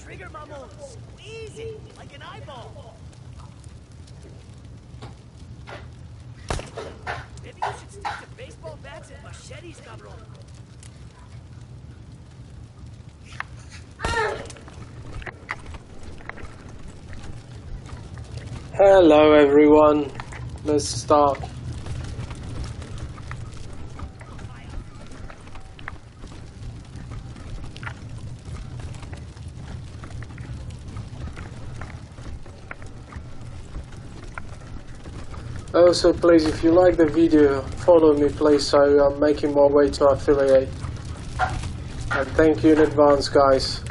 trigger, mamon. Squeeze it like an eyeball. Maybe you should stick to baseball bats and machetes, cabrón. Hello everyone, let's start. Also please, if you like the video, follow me please, so I'm making my way to affiliate. And thank you in advance guys.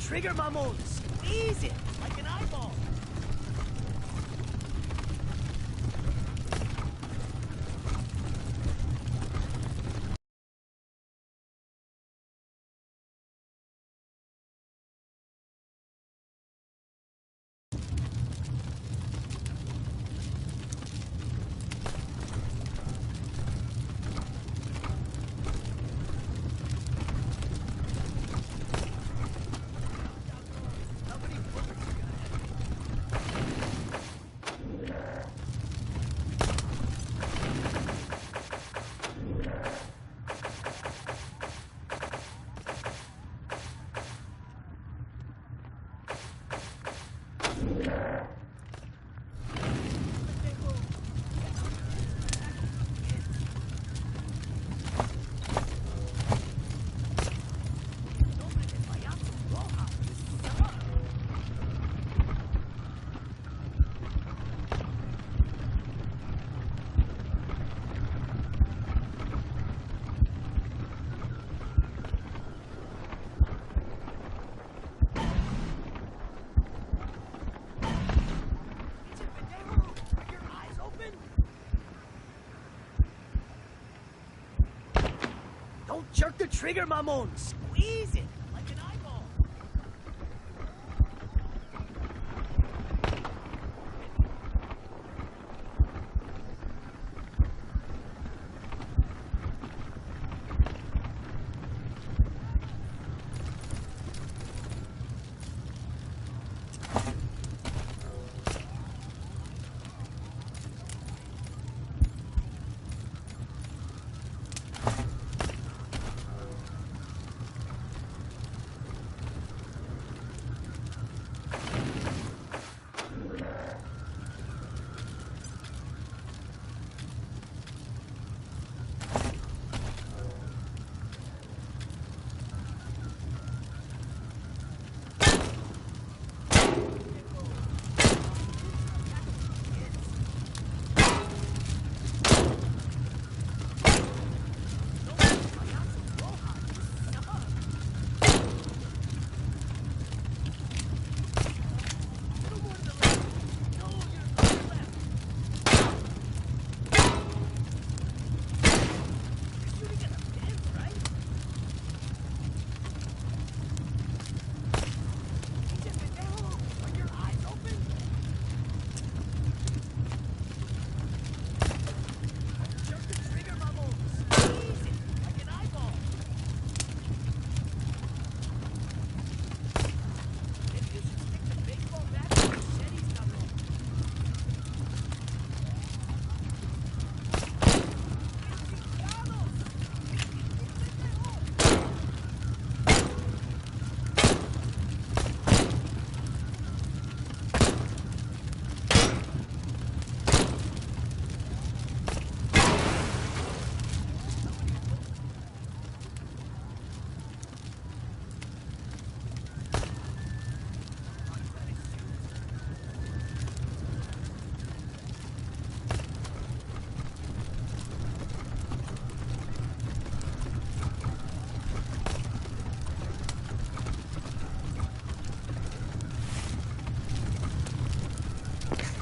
Trigger, mamon. Squeeze it like an eyeball. Don't jerk the trigger, mamon. Squeeze it like an eyeball.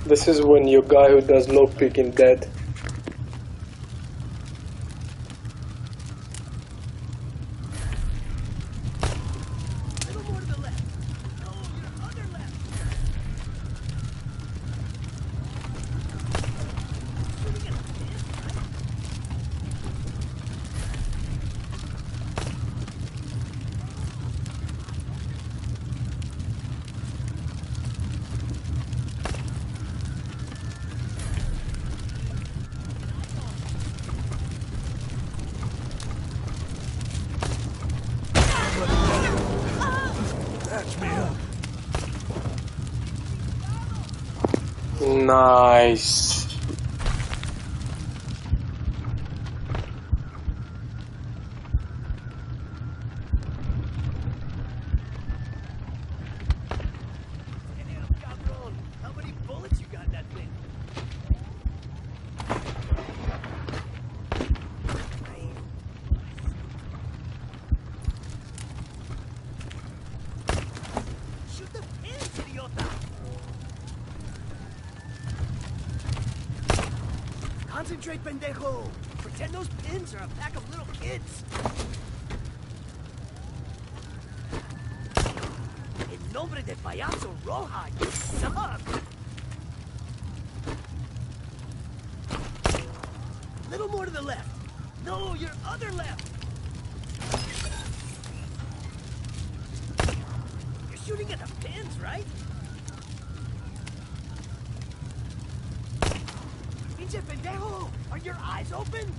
This is when your guy who does lockpicking dead. Little more to the left. No, your other left. Shooting at the pin, right? Nice. Damn, cabrón. How many bullets you got in that thing? Shoot the pins, idiota! Concentrate, pendejo! Pretend those pins are a pack of little kids! En nombre de payaso roja, you suck! Little more to the left! No, your other left! You're shooting at the pins, right? Pinche pendejo! Are your eyes open?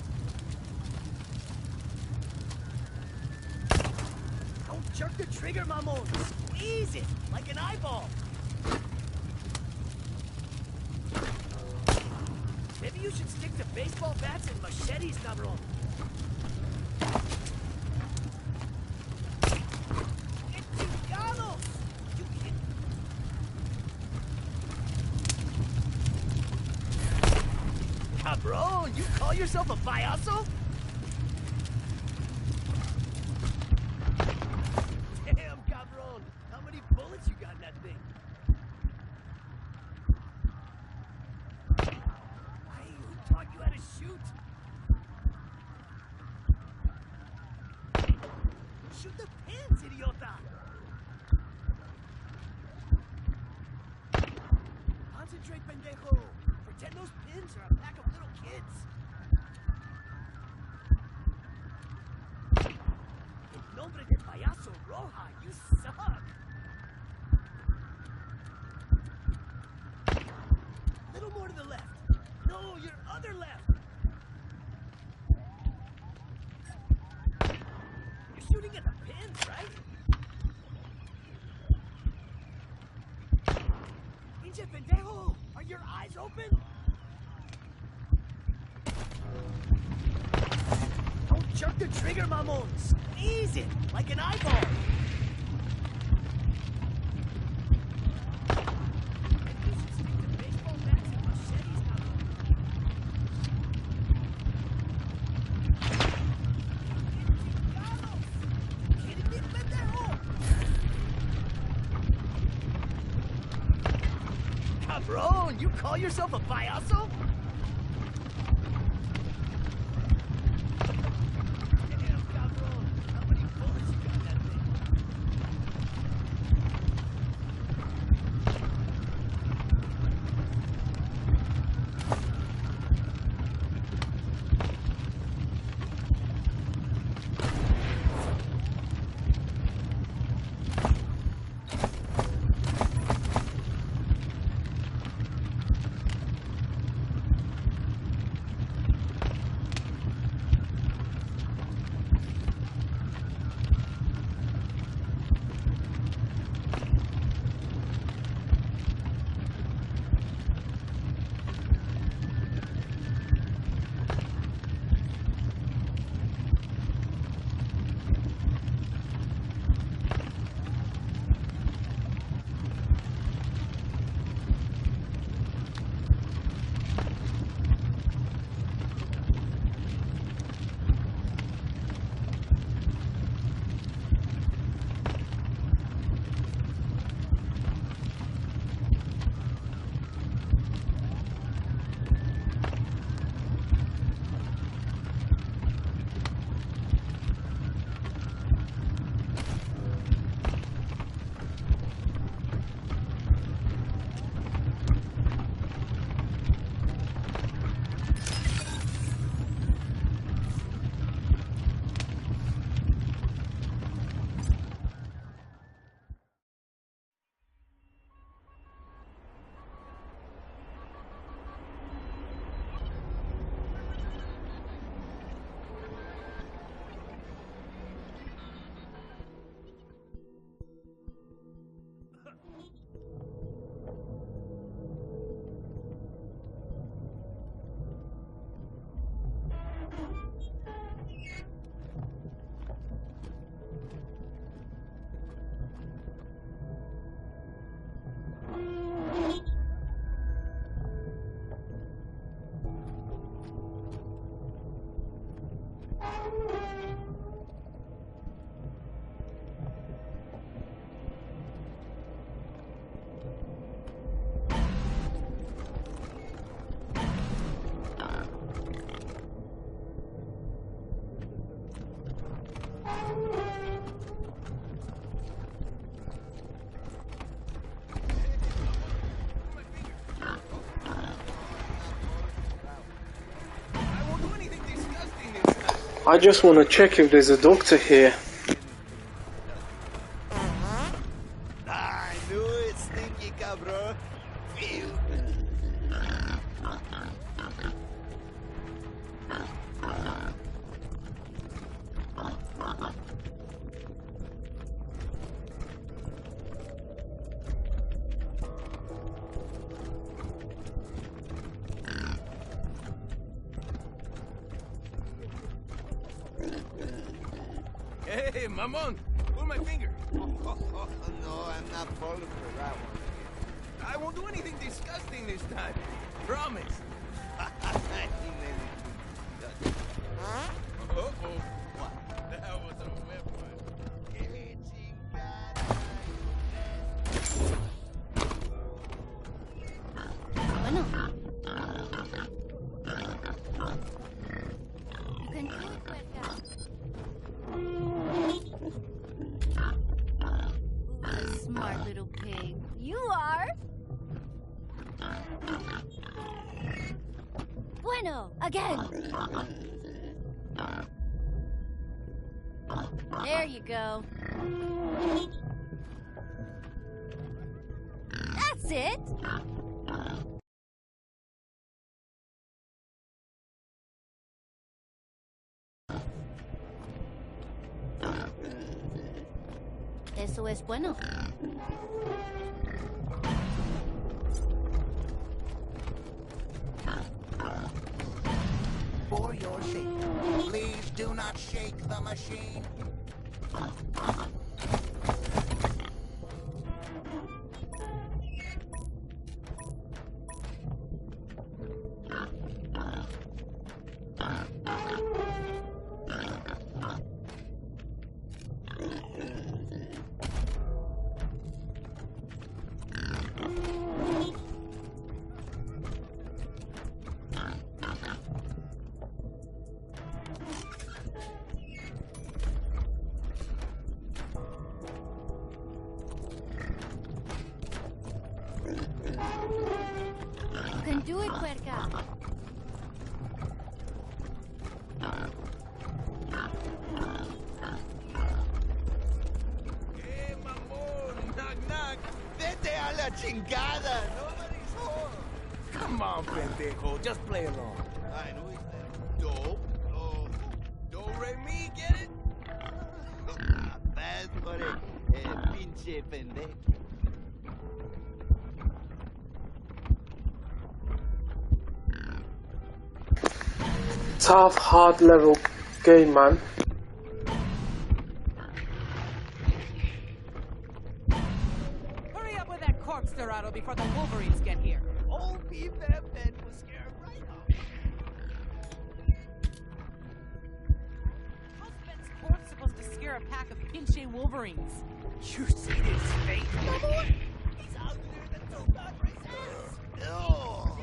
Don't jerk the trigger, mamon! Squeeze it like an eyeball! Maybe you should stick to baseball bats and machetes, cabrón. ¡Qué chingados! You can't... Cabrón, you call yourself a payaso? Damn, cabrón. How many bullets you got in that thing? Hey, who taught you how to shoot? Shoot the pins, idiota! Concentrate, pendejo! Pretend those pins are a pack of little kids! En nombre de payaso roja, you suck! Little more to the left! No, your other left! You're shooting at the pins, right? Pinche pendejo! Are your eyes open? Don't jerk the trigger, mamon! Squeeze it like an eyeball! Maybe you should stick to baseball bats and machetes, cabrón. ¿Qué kidding me, pendejo? Cabrón, you call yourself a payaso? Damn, cabrón. How many bullets you got in that thing? I just want to check if there's a doctor here. I knew it, stinky cabrón. Phew. Hey, mamon, pull my finger. Oh, no, I'm not falling for that one. I won't do anything disgusting this time. Promise. Uh-oh. What? That was a wet one. Bueno. You can do it, puerca. Ooh, a smart little pig. You are. Bueno, again. There you go. That's it. Eso es bueno. For your sake, please do not shake the machine. You can do it, puerca. Hey, mamon, knock, knock. Vete a la chingada. Nobody's home. Come on, pendejo, just play along. I know it's that dope. Oh, Do, re, mi, get it? fast for it. Pinche pendejo. Tough, hard level game, man. Hurry up with that corpse, Dorado, before the Wolverines get here. Old beef that man was scared right off. How's Ben's corpse supposed to scare a pack of pinche Wolverines? You see his face, mamon? He's out there in the two-back races. Oh.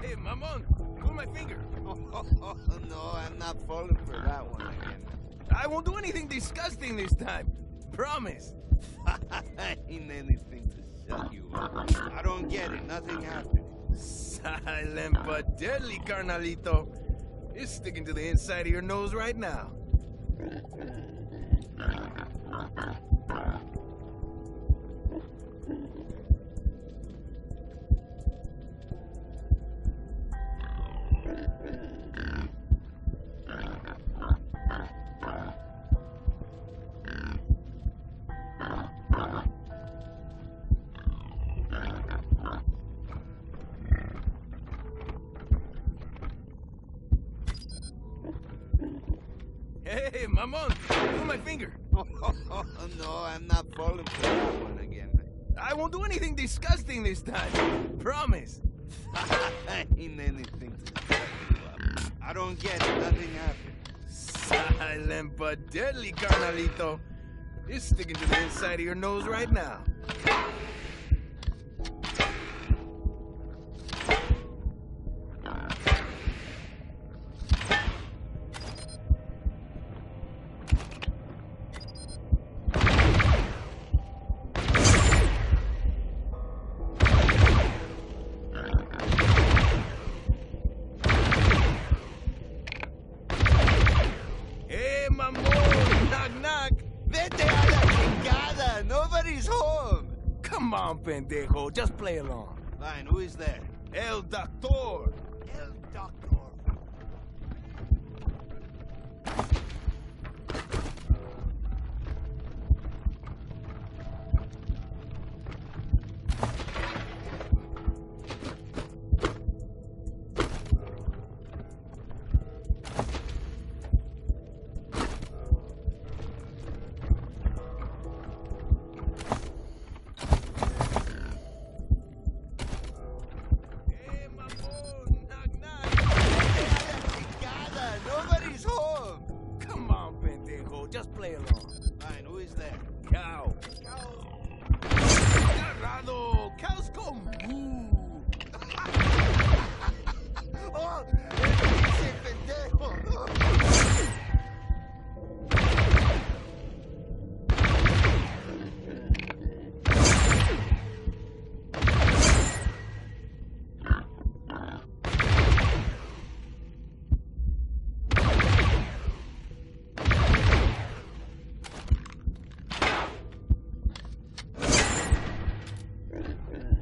Hey, mamon, pull my finger. Oh, no, I'm not falling for that one again. I won't do anything disgusting this time. Promise. Ain't anything to shut you up. I don't get it. Nothing happened. Silent but deadly, carnalito. It's sticking to the inside of your nose right now. Hey, mamon, pull my finger. Oh, no, I'm not falling for that one again. I won't do anything disgusting this time. Promise. Ain't anything to shut you up. I don't get it. Nothing happened. Silent but deadly, carnalito. It's sticking to the inside of your nose right now. Hey, mamon, knock, knock. Vete a la chingada. Nobody's home. Come on, pendejo, just play along. Fine, who is there? El doctor. El doctor. Hey, mamon, knock, knock. Vete a la chingada. Nobody's home. Come on, pendejo, just play along. Fine, who is there? Cow. Agarrado. Cows go moo. ¡Oh! ¡Ese pendejo!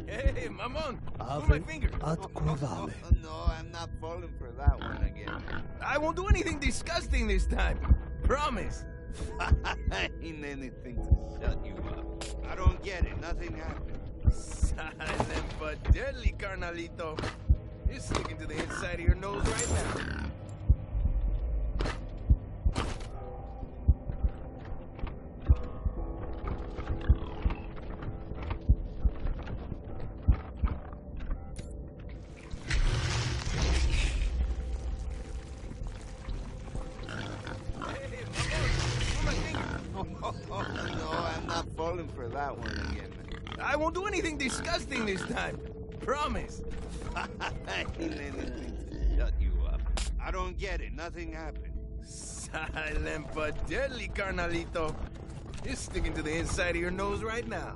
Hey, mamon, pull my finger. Oh, no, I'm not falling for that one again. I won't do anything disgusting this time. Promise. Ain't anything to shut you up. I don't get it. Nothing happened. Silent but deadly, carnalito. It's sticking to the inside of your nose right now. Hey, mamon, pull my finger. Oh, no, I'm not falling for that one again. I won't do anything disgusting this time. Promise. Ain't anything to shut you up. I don't get it. Nothing happened. Silent but deadly, carnalito. It's sticking to the inside of your nose right now.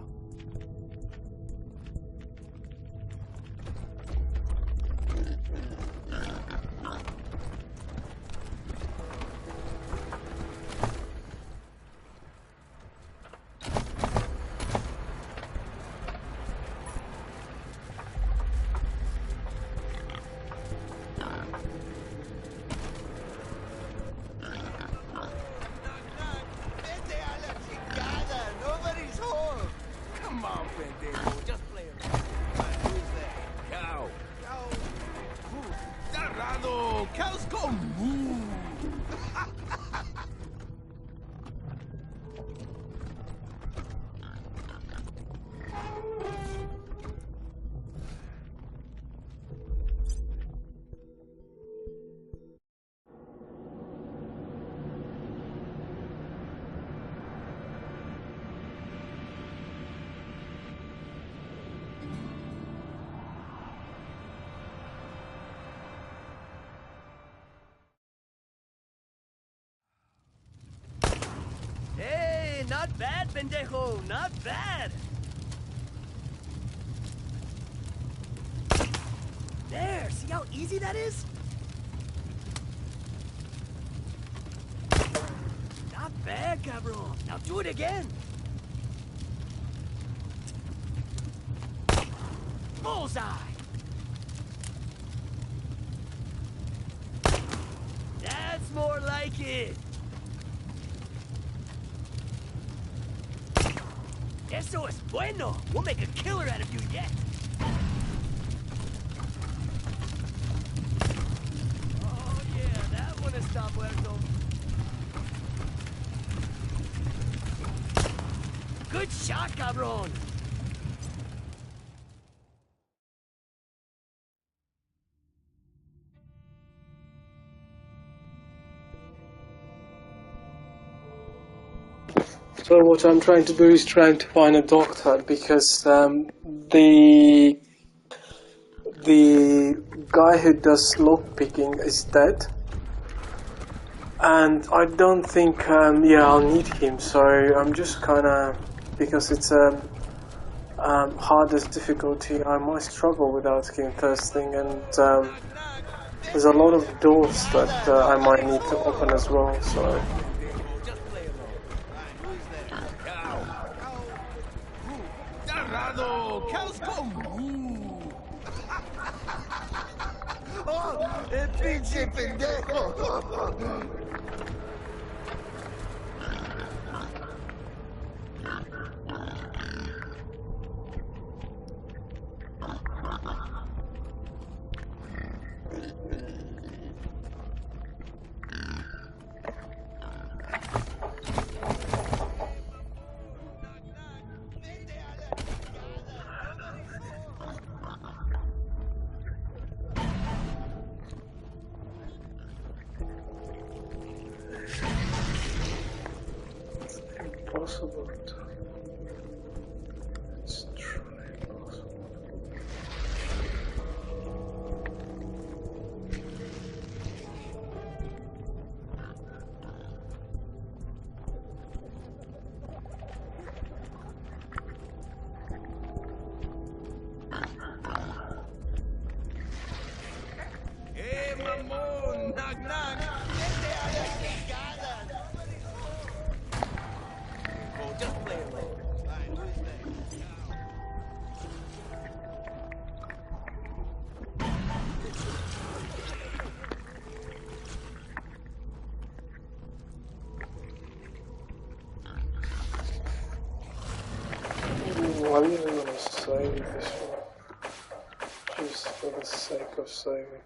Vete a la chingada. Nobody's home. Come on, pendejo, just play along. Fine, who is there? Cow. Agarrado. Cows go moo. pendejo. Not bad. There, see how easy that is? Not bad, cabron. Now do it again. Bullseye. That's more like it. Eso es bueno. We'll make a killer out of you yet. Oh yeah, that one está muerto. Good shot, cabron. So what I'm trying to do is trying to find a doctor because the guy who does lockpicking is dead, and I don't think yeah, I'll need him. So I'm just kind of, because it's hardest difficulty, I might struggle without him first thing, and there's a lot of doors that I might need to open as well. So. ¡Oh! ¡El pinche pendejo! Impossible. It's truly impossible. ¡Eh, mamón! ¡Knock, knock! ¡Vete a la chingada! Oh, just play it later. Alright, who is that? I'm even gonna save this one, just for the sake of saving.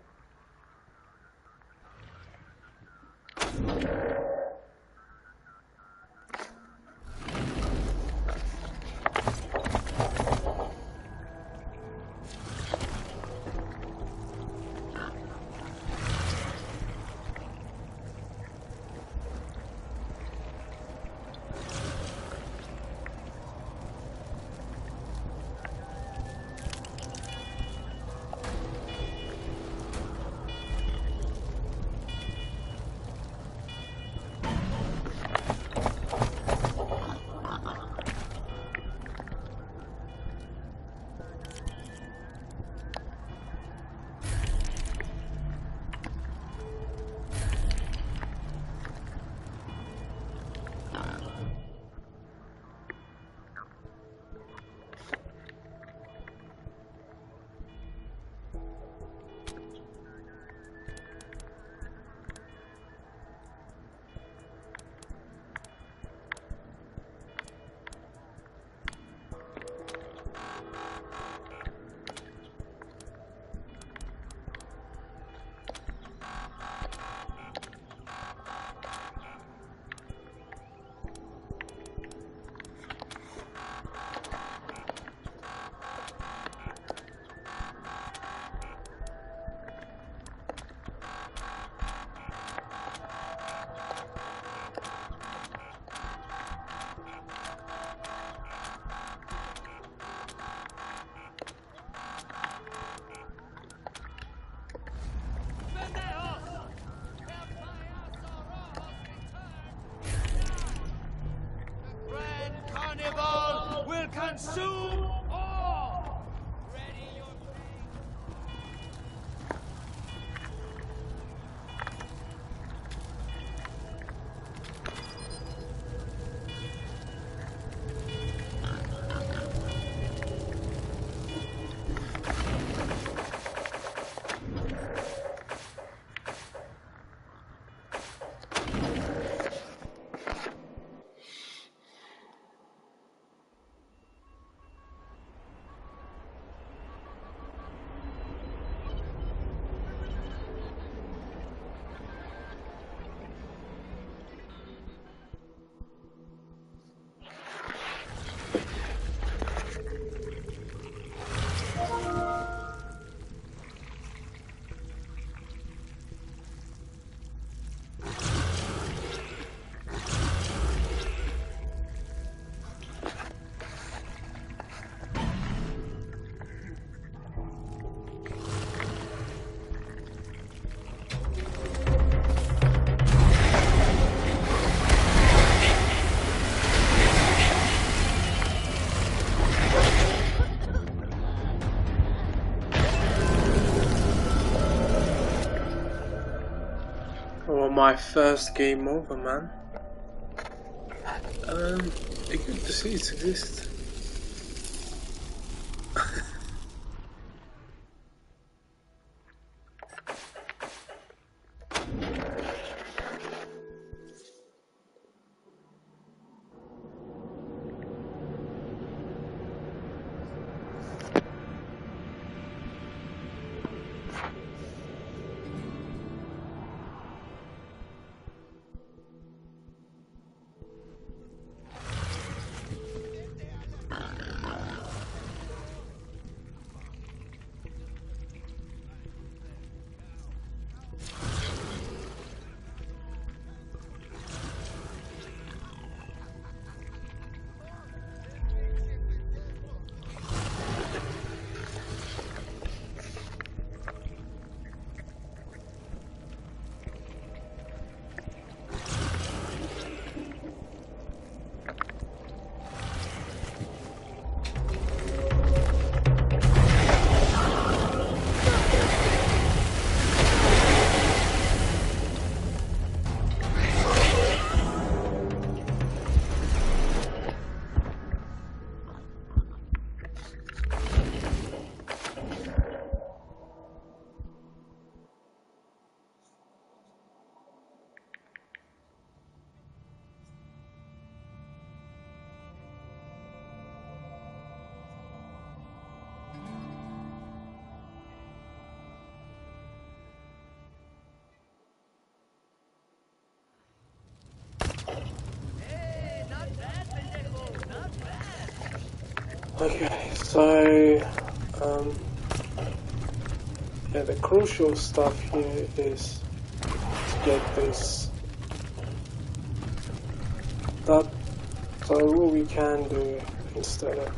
Consume all! Ready your Oh, my first game over, man. It's good to see it exists. Okay, so yeah, the crucial stuff here is to get this. So what we can do instead of,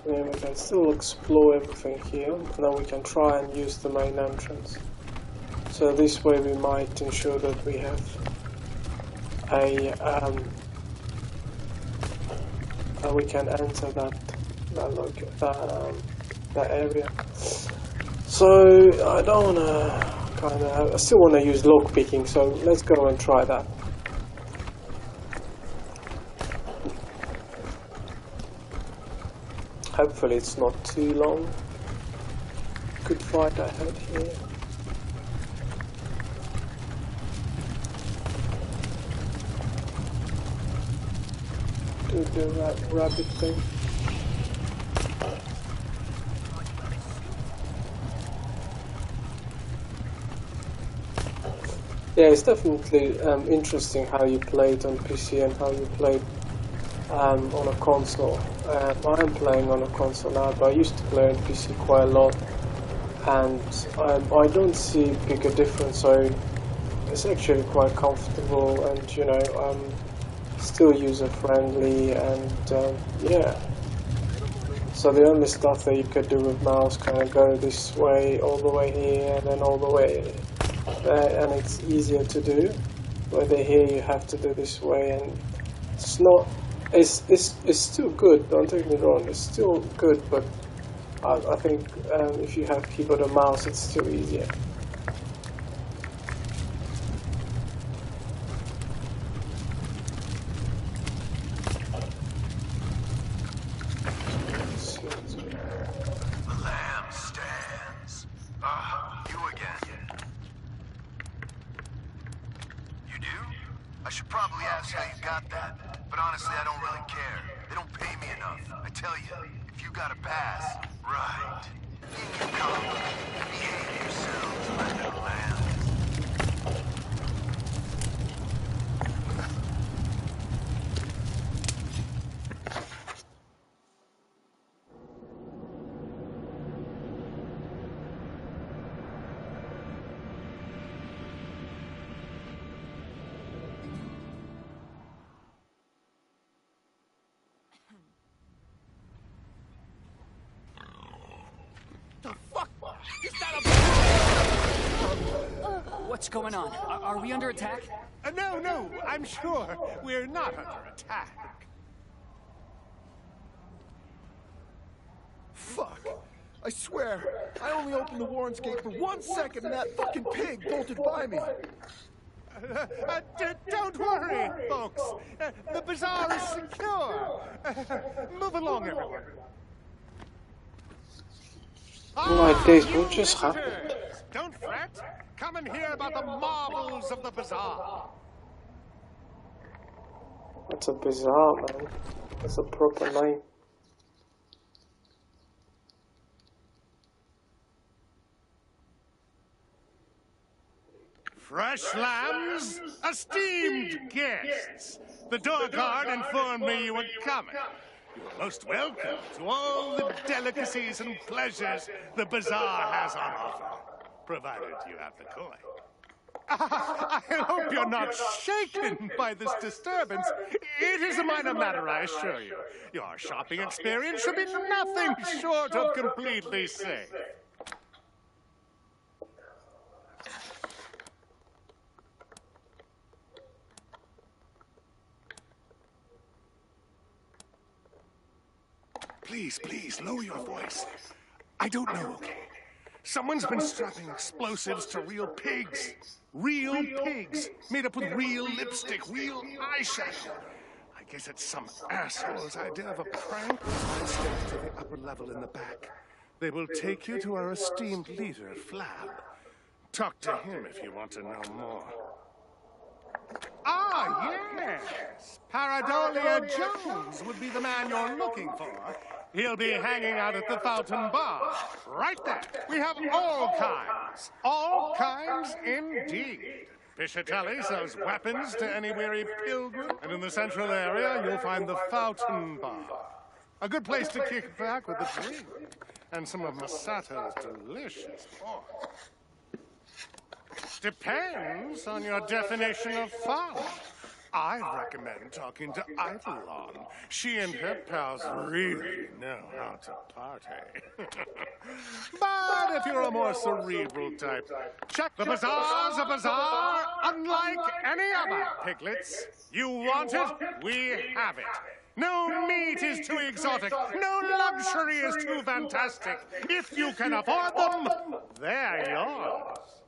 we can still explore everything here, and then we can try and use the main entrance. So this way we might ensure that we have a we can enter that area. So I don't wanna I still wanna use lock picking. So let's go and try that. Hopefully it's not too long. Good fight I had here. Do the rabbit thing. Yeah, it's definitely interesting how you play it on PC and how you play it on a console. I'm playing on a console now, but I used to play on PC quite a lot, and I don't see a bigger difference. So it's actually quite comfortable, and you know, still user friendly, and yeah. So the only stuff that you could do with mouse kind of go this way, all the way here, and then all the way there, and it's easier to do. Whether here you have to do this way, and it's not It's still good. Don't take me wrong. It's still good, but I think if you have keyboard and mouse, it's still easier. The lamb stands. Ah, you again. You do? I should probably ask how you got that. But honestly, I don't really care. They don't pay me enough. I tell you, if you got a pass, right. In you come. Behave yourselves, my little lambs. What's going on? Are we under attack? No, I'm sure we're not under attack. Fuck. I swear, I only opened the Warren's gate for 1 second and that fucking pig bolted by me. Don't worry, folks. The bazaar is secure. Move along, everyone. Oh my days, what just happened? Don't fret. Come and hear about the marvels of the bazaar. That's a bazaar, man. That's a proper name. Fresh lambs, esteemed guests. The door guard informed me you were coming. You are most welcome to all the delicacies and pleasures the bazaar has on offer, provided you have the coin. I hope you're not shaken by this disturbance. It is a minor matter, I assure you. Your shopping experience should be nothing short of completely safe. Please, lower your voice. I don't know, okay? Someone's been strapping explosives to real pigs. Real pigs, made up with real lipstick, real eyeshadow. I guess it's some asshole's idea of a prank. Step to the upper level in the back. They will take you to our esteemed leader, Flab. Talk to him if you want to know more. Ah, yes! Paradolia Jones would be the man you're looking for. He'll be hanging out at the Fountain Bar. Right there. We have all kinds. All kinds indeed. Piscitelli sells weapons to any weary pilgrim. And in the central area, you'll find the Fountain Bar. A good place to kick back with a drink. And some of Masato's delicious pork. Depends on your definition of fun. I'd recommend talking to Eidolon. She and her pals really know how to party. But if you're a more cerebral type, check the bazaar's a bazaar unlike any other, piglets. You want it? We have it. No meat is too exotic. No luxury is too fantastic. If you can afford them, they're yours.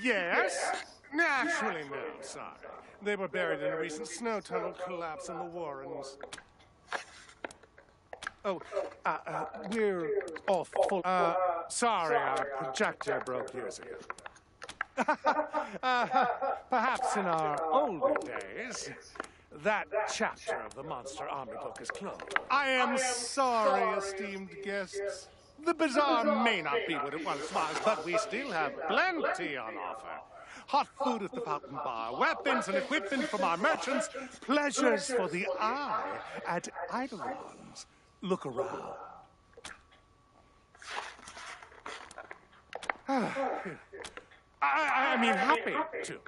Yes? Actually, no, sorry. They were buried in a recent snow tunnel collapse in the Warrens. Oh, we're all full. Sorry, our projector broke years ago. Perhaps in our older days, that chapter of the Monster Army book is closed. I am sorry, esteemed guests. The bazaar may not be what it once was, but we still have plenty on offer. Hot food at the Fountain Bar, weapons and equipment from our merchants, pleasures for the eye at Eidolon's. Look around. I mean, happy to.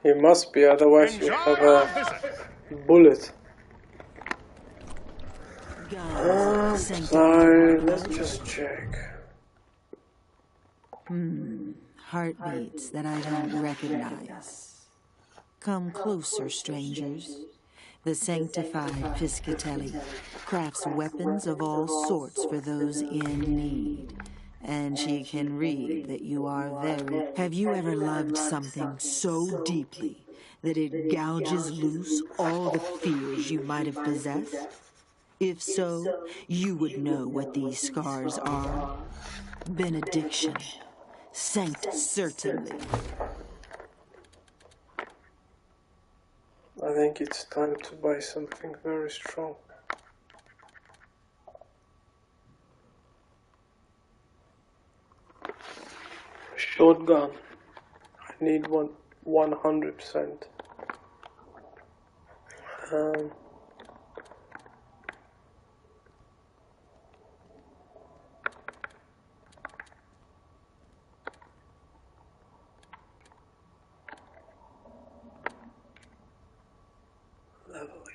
He must be, otherwise you have a bullet. Sorry, let's just check. heartbeats that I don't recognize. Come closer, strangers. The sanctified Piscatelli crafts weapons of all sorts for those in need. And she can read that you are very... Have you ever loved something so deeply that it gouges loose all the fears you might have possessed? If so, you would know what these scars are. Benediction. Sanct certainly. I think it's time to buy something very strong. Shotgun. I need 100%. Level 11.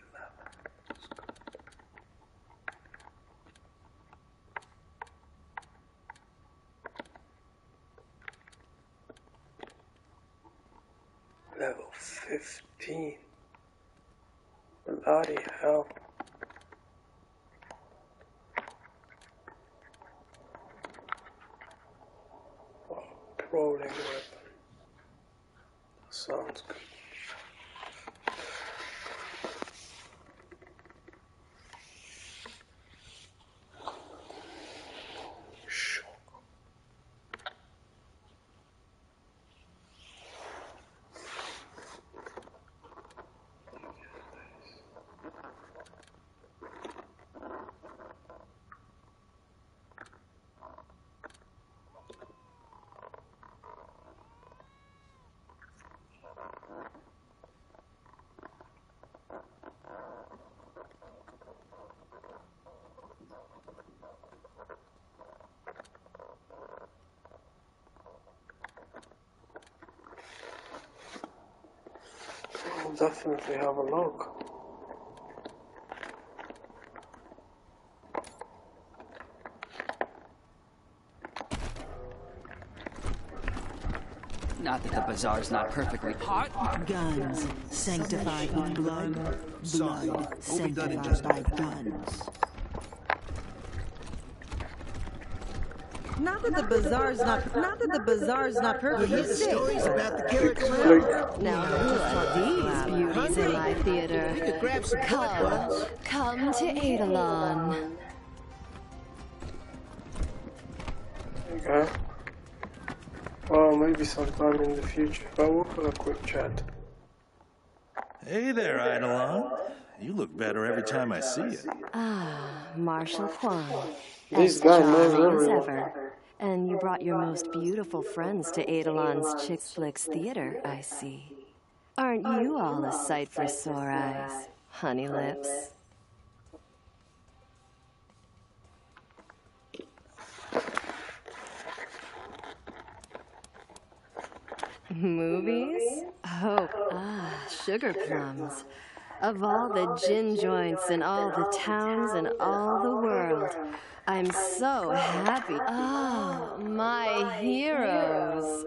Level 15. Bloody hell. Oh, rolling weapon. Sounds good. I'll definitely have a look. Not that the bazaar's not perfectly hot. Guns, sanctified with blood, blood, sanctified by guns. Not that the bazaar's not perfect. You hear the stories about the killer clown? Now who are these beauties in my We theater? could grab some good ones. Come to Eidolon. Okay. Well, maybe sometime in the future, but we'll have a quick chat. Hey there, Eidolon. You look better every time I see you. Ah, Marshal Kwan. This As guy knows charming as everyone. ever. And you brought your most beautiful friends to Eidolon's Chick Flicks Theater, I see. Aren't you all a sight for sore eyes, honey lips? Movies? Oh, sugar plums. Of all the gin joints in all the towns and all the world, I'm so happy. Oh, my heroes.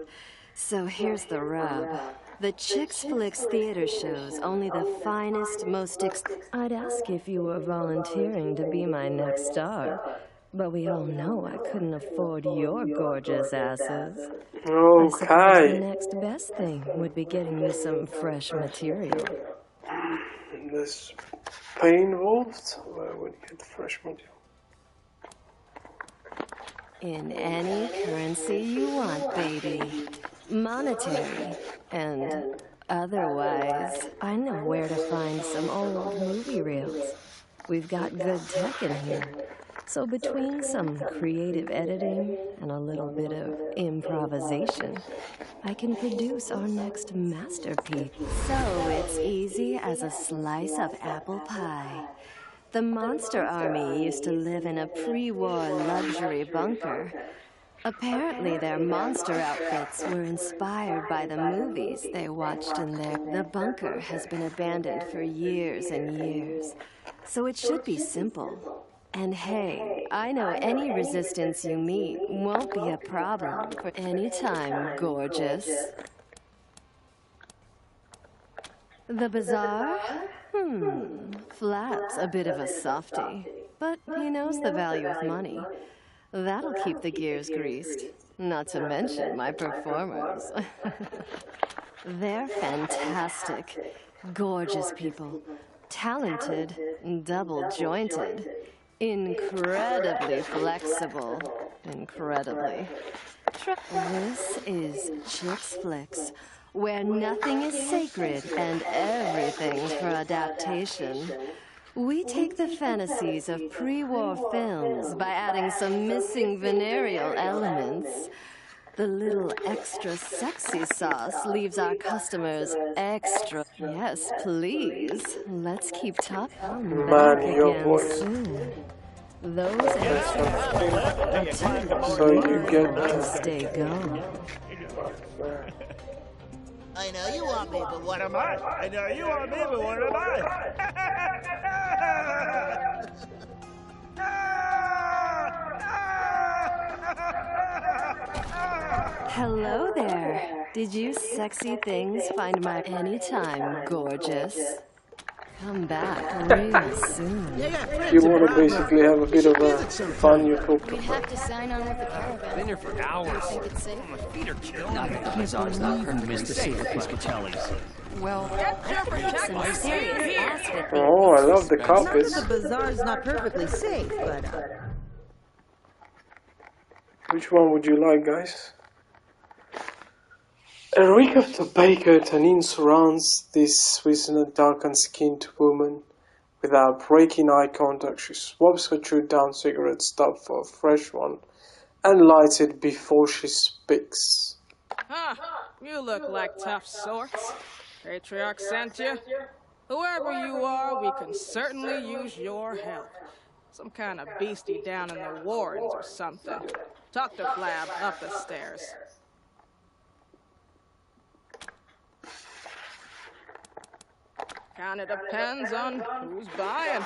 So here's the rub. The Chicks Flicks theater shows only the finest, most I'd ask if you were volunteering to be my next star. But we all know I couldn't afford your gorgeous asses. I suppose the Okay. next best thing would be getting you some fresh material. There's pay involved. Where would you get the fresh material? In any currency you want, baby. Monetary and otherwise. I know where to find some old movie reels. We've got good tech in here. So between some creative editing and a little bit of improvisation, I can produce our next masterpiece. So it's easy as a slice of apple pie. The Monster Army used to live in a pre-war luxury bunker. Apparently their monster outfits were inspired by the movies they watched in there. The bunker has been abandoned for years and years, so it should be simple. And hey, I know any resistance you meet won't be a problem for any time, gorgeous. The bazaar? Flat's a bit of a softie, but he knows the value of money. That'll keep the gears greased, not to mention my performers. They're fantastic, gorgeous people, talented, double-jointed, incredibly flexible, incredibly. This is Chicks Flicks, where nothing is sacred and everything's for adaptation. We take the fantasies of pre-war films by adding some missing venereal elements. The little extra sexy sauce leaves our customers extra. Yes, please. Let's keep talking back again soon. Those extras so you get to stay going. I know you want me, but what am I? I know you want me, but what am I? Hello there. Did you sexy things find my anytime, gorgeous? Come back real soon. You want to basically have a bit of a fun, you hope. We have to sign on with the caravan. Been here for hours. I think it's safe. My feet are killing Not that the bazaar's not perfectly safe, Piscatelli's. Well, some serious ass whipping. Oh, I love the carpets. Not that the bazaar's not perfectly safe, but Which one would you like, guys? A reek of tobacco and tannin surrounds this Switzerland dark-skinned woman. Without breaking eye contact, she swaps her chewed down cigarette stub for a fresh one and lights it before she speaks. Huh, you look like tough sorts. Patriarch sent you. Whoever you are, we can certainly use your help. Some kind of beastie down in the Warrens or something. Talk to Flab up the stairs. Kinda depends on who's buying.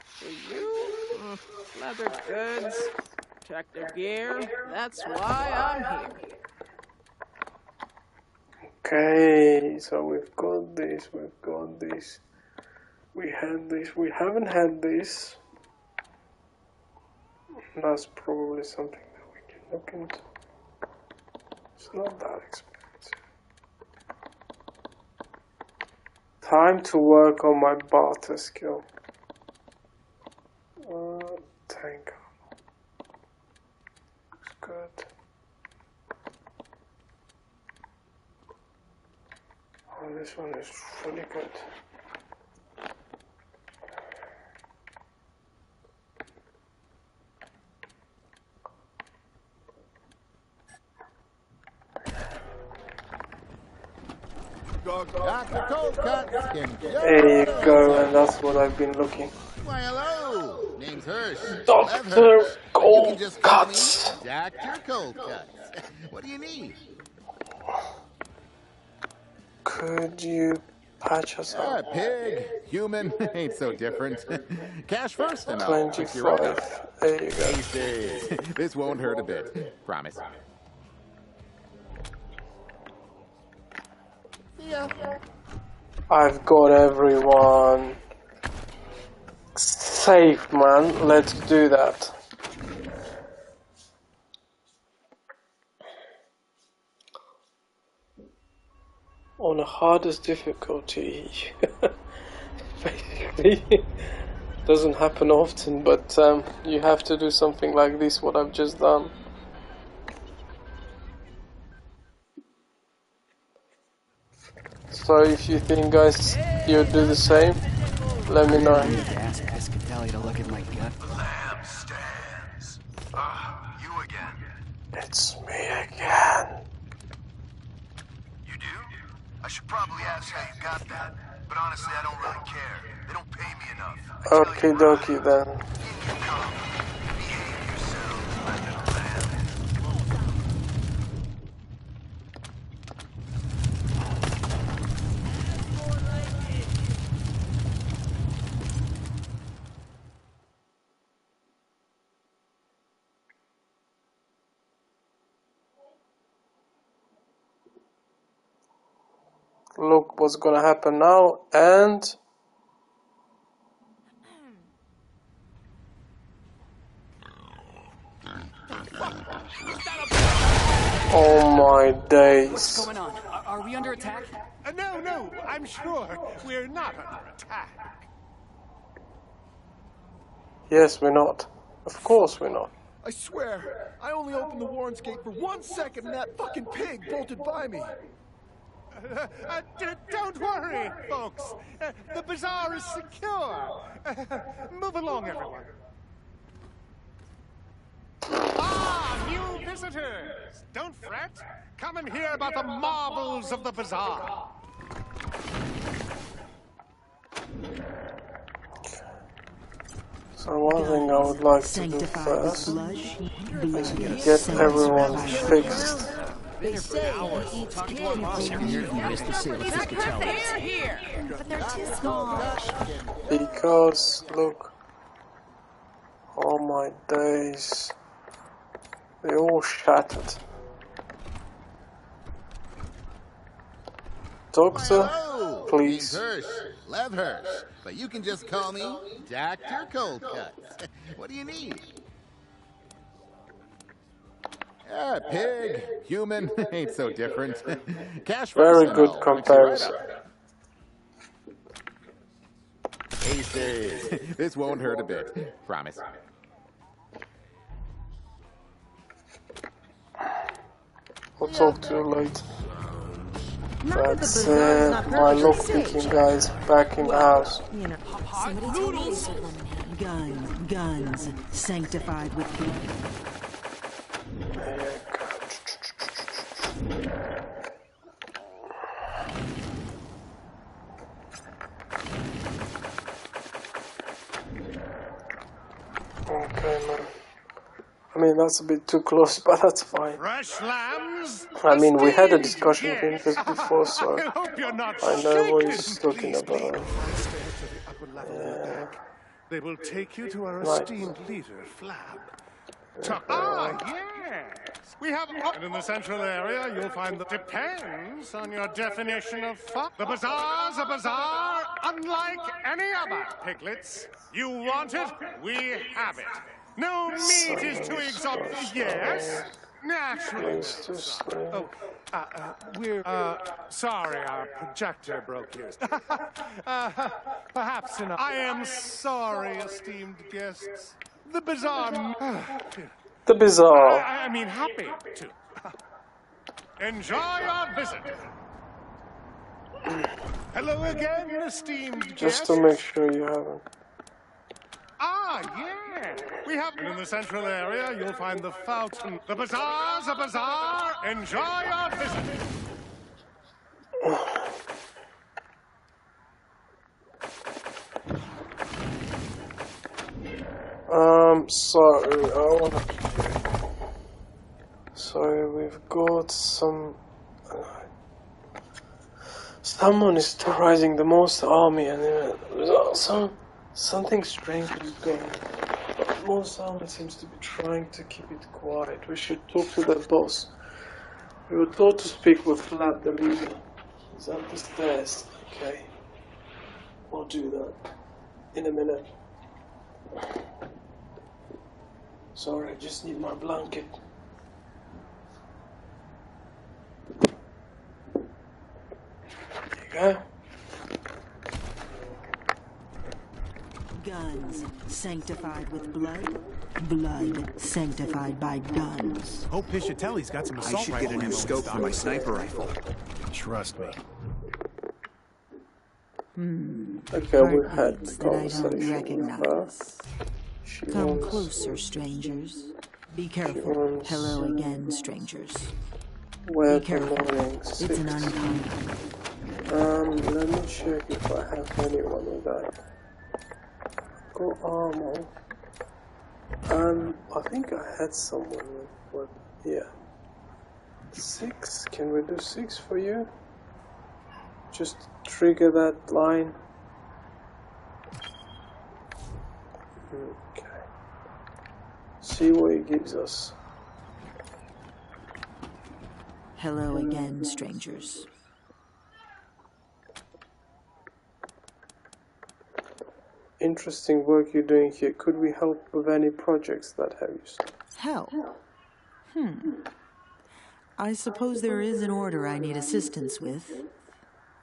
For you, leather goods, protective gear, that's why I'm here. Okay, so we've got this, we've got this. We had this, we haven't had this. That's probably something that we can look into. It's not that expensive. Time to work on my barter skill. Tank. Looks good. Oh, this one is really good. Dr. Cold Cut. There you go, and that's what I've been looking. Why, hello. Name's Hirsch. Dr. Cold Cuts. Dr. Cold Cuts. What do you need? Could you patch us up? Pig, human, ain't so different. Cash first and I'll 25. There you go. Easy. This won't hurt a bit. Promise. Yeah. I've got everyone safe, man. Let's do that. On the hardest difficulty. Basically, doesn't happen often, but you have to do something like this, what I've just done. So if you think, guys, you'll do the same, let me know. I need to ask Piscatelli to look at my gut. Lamb stands. You again. It's me again. You do? I should probably ask how you got that. But honestly, I don't really care. They don't pay me enough. Okie dokie then. In you come. Behave yourselves, my little man. look what's gonna happen now, and oh my days. What's going on? Are we under attack? No, I'm sure we're not under attack. Yes, we're not. Of course we're not. I swear, I only opened the Warren's gate for 1 second and that fucking pig bolted by me. Don't worry, folks. The bazaar is secure. Move along, everyone. Ah, new visitors. Don't fret. Come and hear about the marvels of the bazaar. So one thing I would like to do first is get everyone fixed. They say he eats kids. They're here, but they're too small. Because, look, oh my days, they all shattered. Doctor, please. Hirsch, Lev Hirsch, but you can just call me Dr. Coldcut. What do you need? Pig, human, ain't so different. Cash Very first, good I'll comparison. Tasty. This won't hurt a bit. Promise. I'll talk to you later. That's my lockpicking guys back in the house. You know, guns, sanctified with blood. Okay, man. I mean, that's a bit too close, but that's fine. Fresh lambs. I mean, we had a discussion with him before, so I hope you're not I know what he's shaken. talking about. Yeah. They will take you to our Right. esteemed leader, Flab. Yes. We have and in the central area. You'll find the depends on your definition of fun. The bazaar's a bazaar, unlike any other. Piglets, you want it, we have it. No meat is too exotic. Yes, naturally. Oh, we're sorry. Our projector broke here. Perhaps in. I am sorry, esteemed guests. The bazaar. The bazaar. I mean, happy to. Enjoy your visit. Hello again, esteemed guests. Just to make sure you haven't. Yeah. We have in the central area. You'll find the fountain. The bazaar's a bazaar. Enjoy your visit. Sorry, I wanna. Sorry, we've got some. Someone is terrorizing the most army, and something strange is going on. But most army seems to be trying to keep it quiet. We should talk to the boss. We were told to speak with Flab, the leader. He's up the stairs. Okay, we'll do that in a minute. Sorry, I just need my blanket. There you go. Guns, sanctified with blood. Blood, sanctified by guns. Hope Piscitelli's got some assault rifle. I should get a new scope for my sniper rifle. Trust me. Okay, we've had the That I don't conversation. recognize. Come closer, strangers. Be careful. Hello again, strangers. Where Be careful. belongings? It's an uncommon. Let me check if I have anyone with that. Go armor. I think I had someone with what? Yeah. 6. Can we do 6 for you? Just trigger that line. Okay. See what it gives us. Hello again, strangers. interesting work you're doing here. Could we help with any projects that have you started? Help? I suppose there is an order I need assistance with.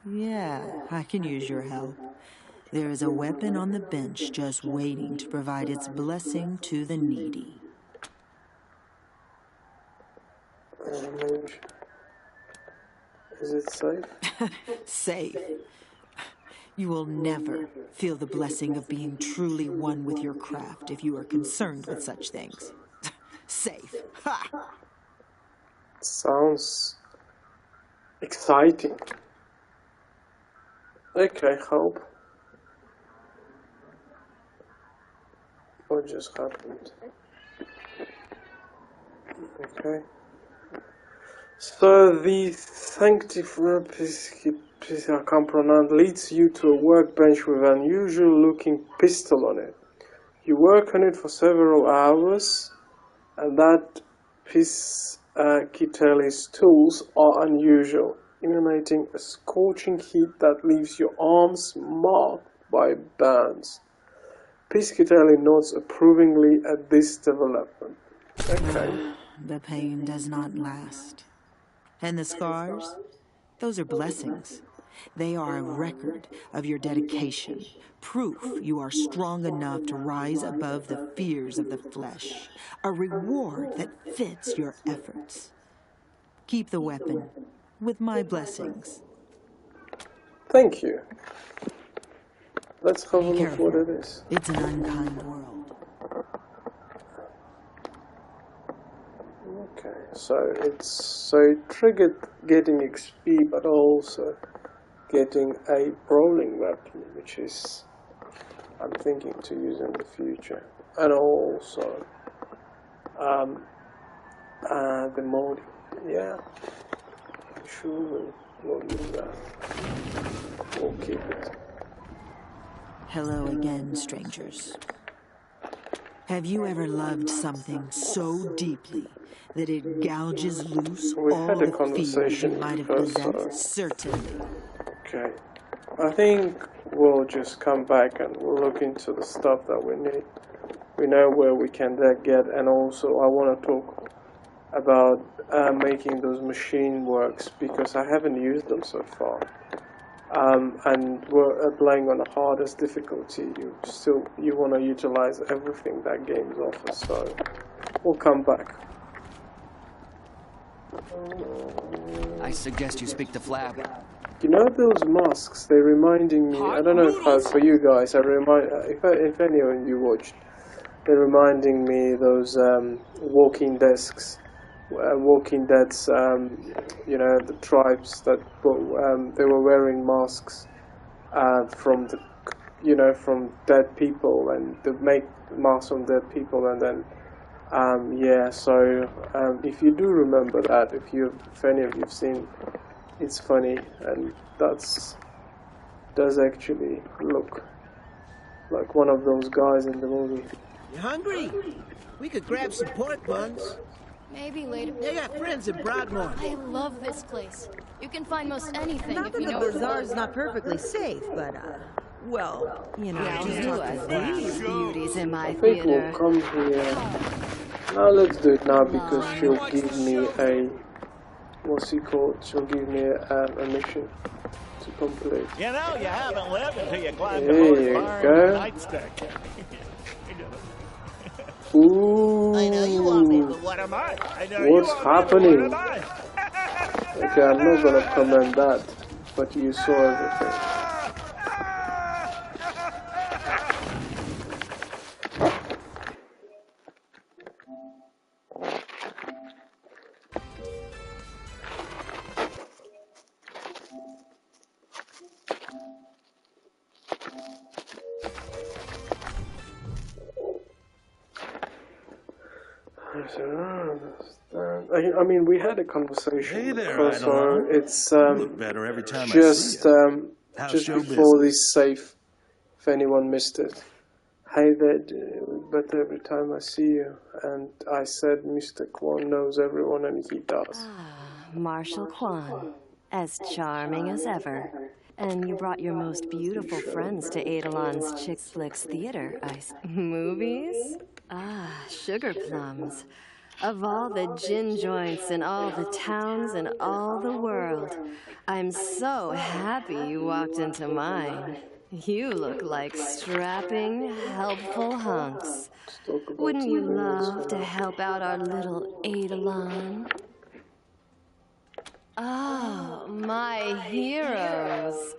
Yeah, I can use your help. There is a weapon on the bench just waiting to provide its blessing to the needy. Is it safe? Safe. You will never feel the blessing of being truly one with your craft if you are concerned with such things. Safe. Ha! Sounds exciting. Okay, help. What just happened? Okay. So the sanctified I can't pronounce leads you to a workbench with an unusual looking pistol on it. You work on it for several hours, and that Piscitelli's tools are unusual, emanating a scorching heat that leaves your arms marked by burns. Piscitelli nods approvingly at this development. Okay. The pain does not last. And the scars? Those are blessings. They are a record of your dedication, proof you are strong enough to rise above the fears of the flesh, a reward that fits your efforts. Keep the weapon, with my blessings. Thank you. Let's have a Be look careful. what it is. It's an unkind world. Okay, so it triggered getting XP, but also getting a brawling weapon, which is I'm thinking to use in the future, and also the modding. Yeah, sure we'll use that. We'll keep it. Hello again, strangers. Have you ever loved something so deeply that it gouges loose We all had a the fears you conversation might have first, possessed? Certainly. Okay, I think we'll just come back and we'll look into the stuff that we need. We know where we can get, and also I want to talk about making those machine works because I haven't used them so far. And we're playing on the hardest difficulty. You want to utilize everything that games offers. So we'll come back. I suggest you speak to Flab. You know those masks? They're reminding me. I don't know if for you guys. If any of you watched, they're reminding me those walking desks. Walking Dead's, you know, the tribes that they were wearing masks from the, you know, from dead people, and they make masks on dead people, and then, yeah. So if you do remember that, if any of you've seen, it's funny, and does actually look like one of those guys in the movie. You hungry? We could grab some pork buns. Maybe later. They got friends in Broadmoor. I love this place. You can find most anything Not if that you the know. bazaar's not perfectly safe, but, well, you know, Now just who talk are to these beauties in my I think theater? we'll come here. Now let's do it now because she'll give me a, what's he called? She'll give me a mission to complete. You know, you haven't lived until you climb There the most you barn go. nightstick. Ooh. I know you want me, but what am I? I know What's you want happening? Me, but what am I? Okay, I'm not gonna comment that, but you saw everything. I mean, we had a conversation. Hey there, so it's you look better every time just I see you. How's just show before business? this save, if anyone missed it. Hey there, better every time I see you. And I said Mr. Kwon knows everyone, and he does. Marshal Kwan, as charming as ever. And you brought your most beautiful friends to Eidolon's Chick Flicks Theater. Movies? Ah, sugar plums. Of all the gin joints in all the towns in all the world, I'm so happy you walked into mine. You look like strapping, helpful hunks. Wouldn't you love to help out our little Eidolon? Oh, my heroes.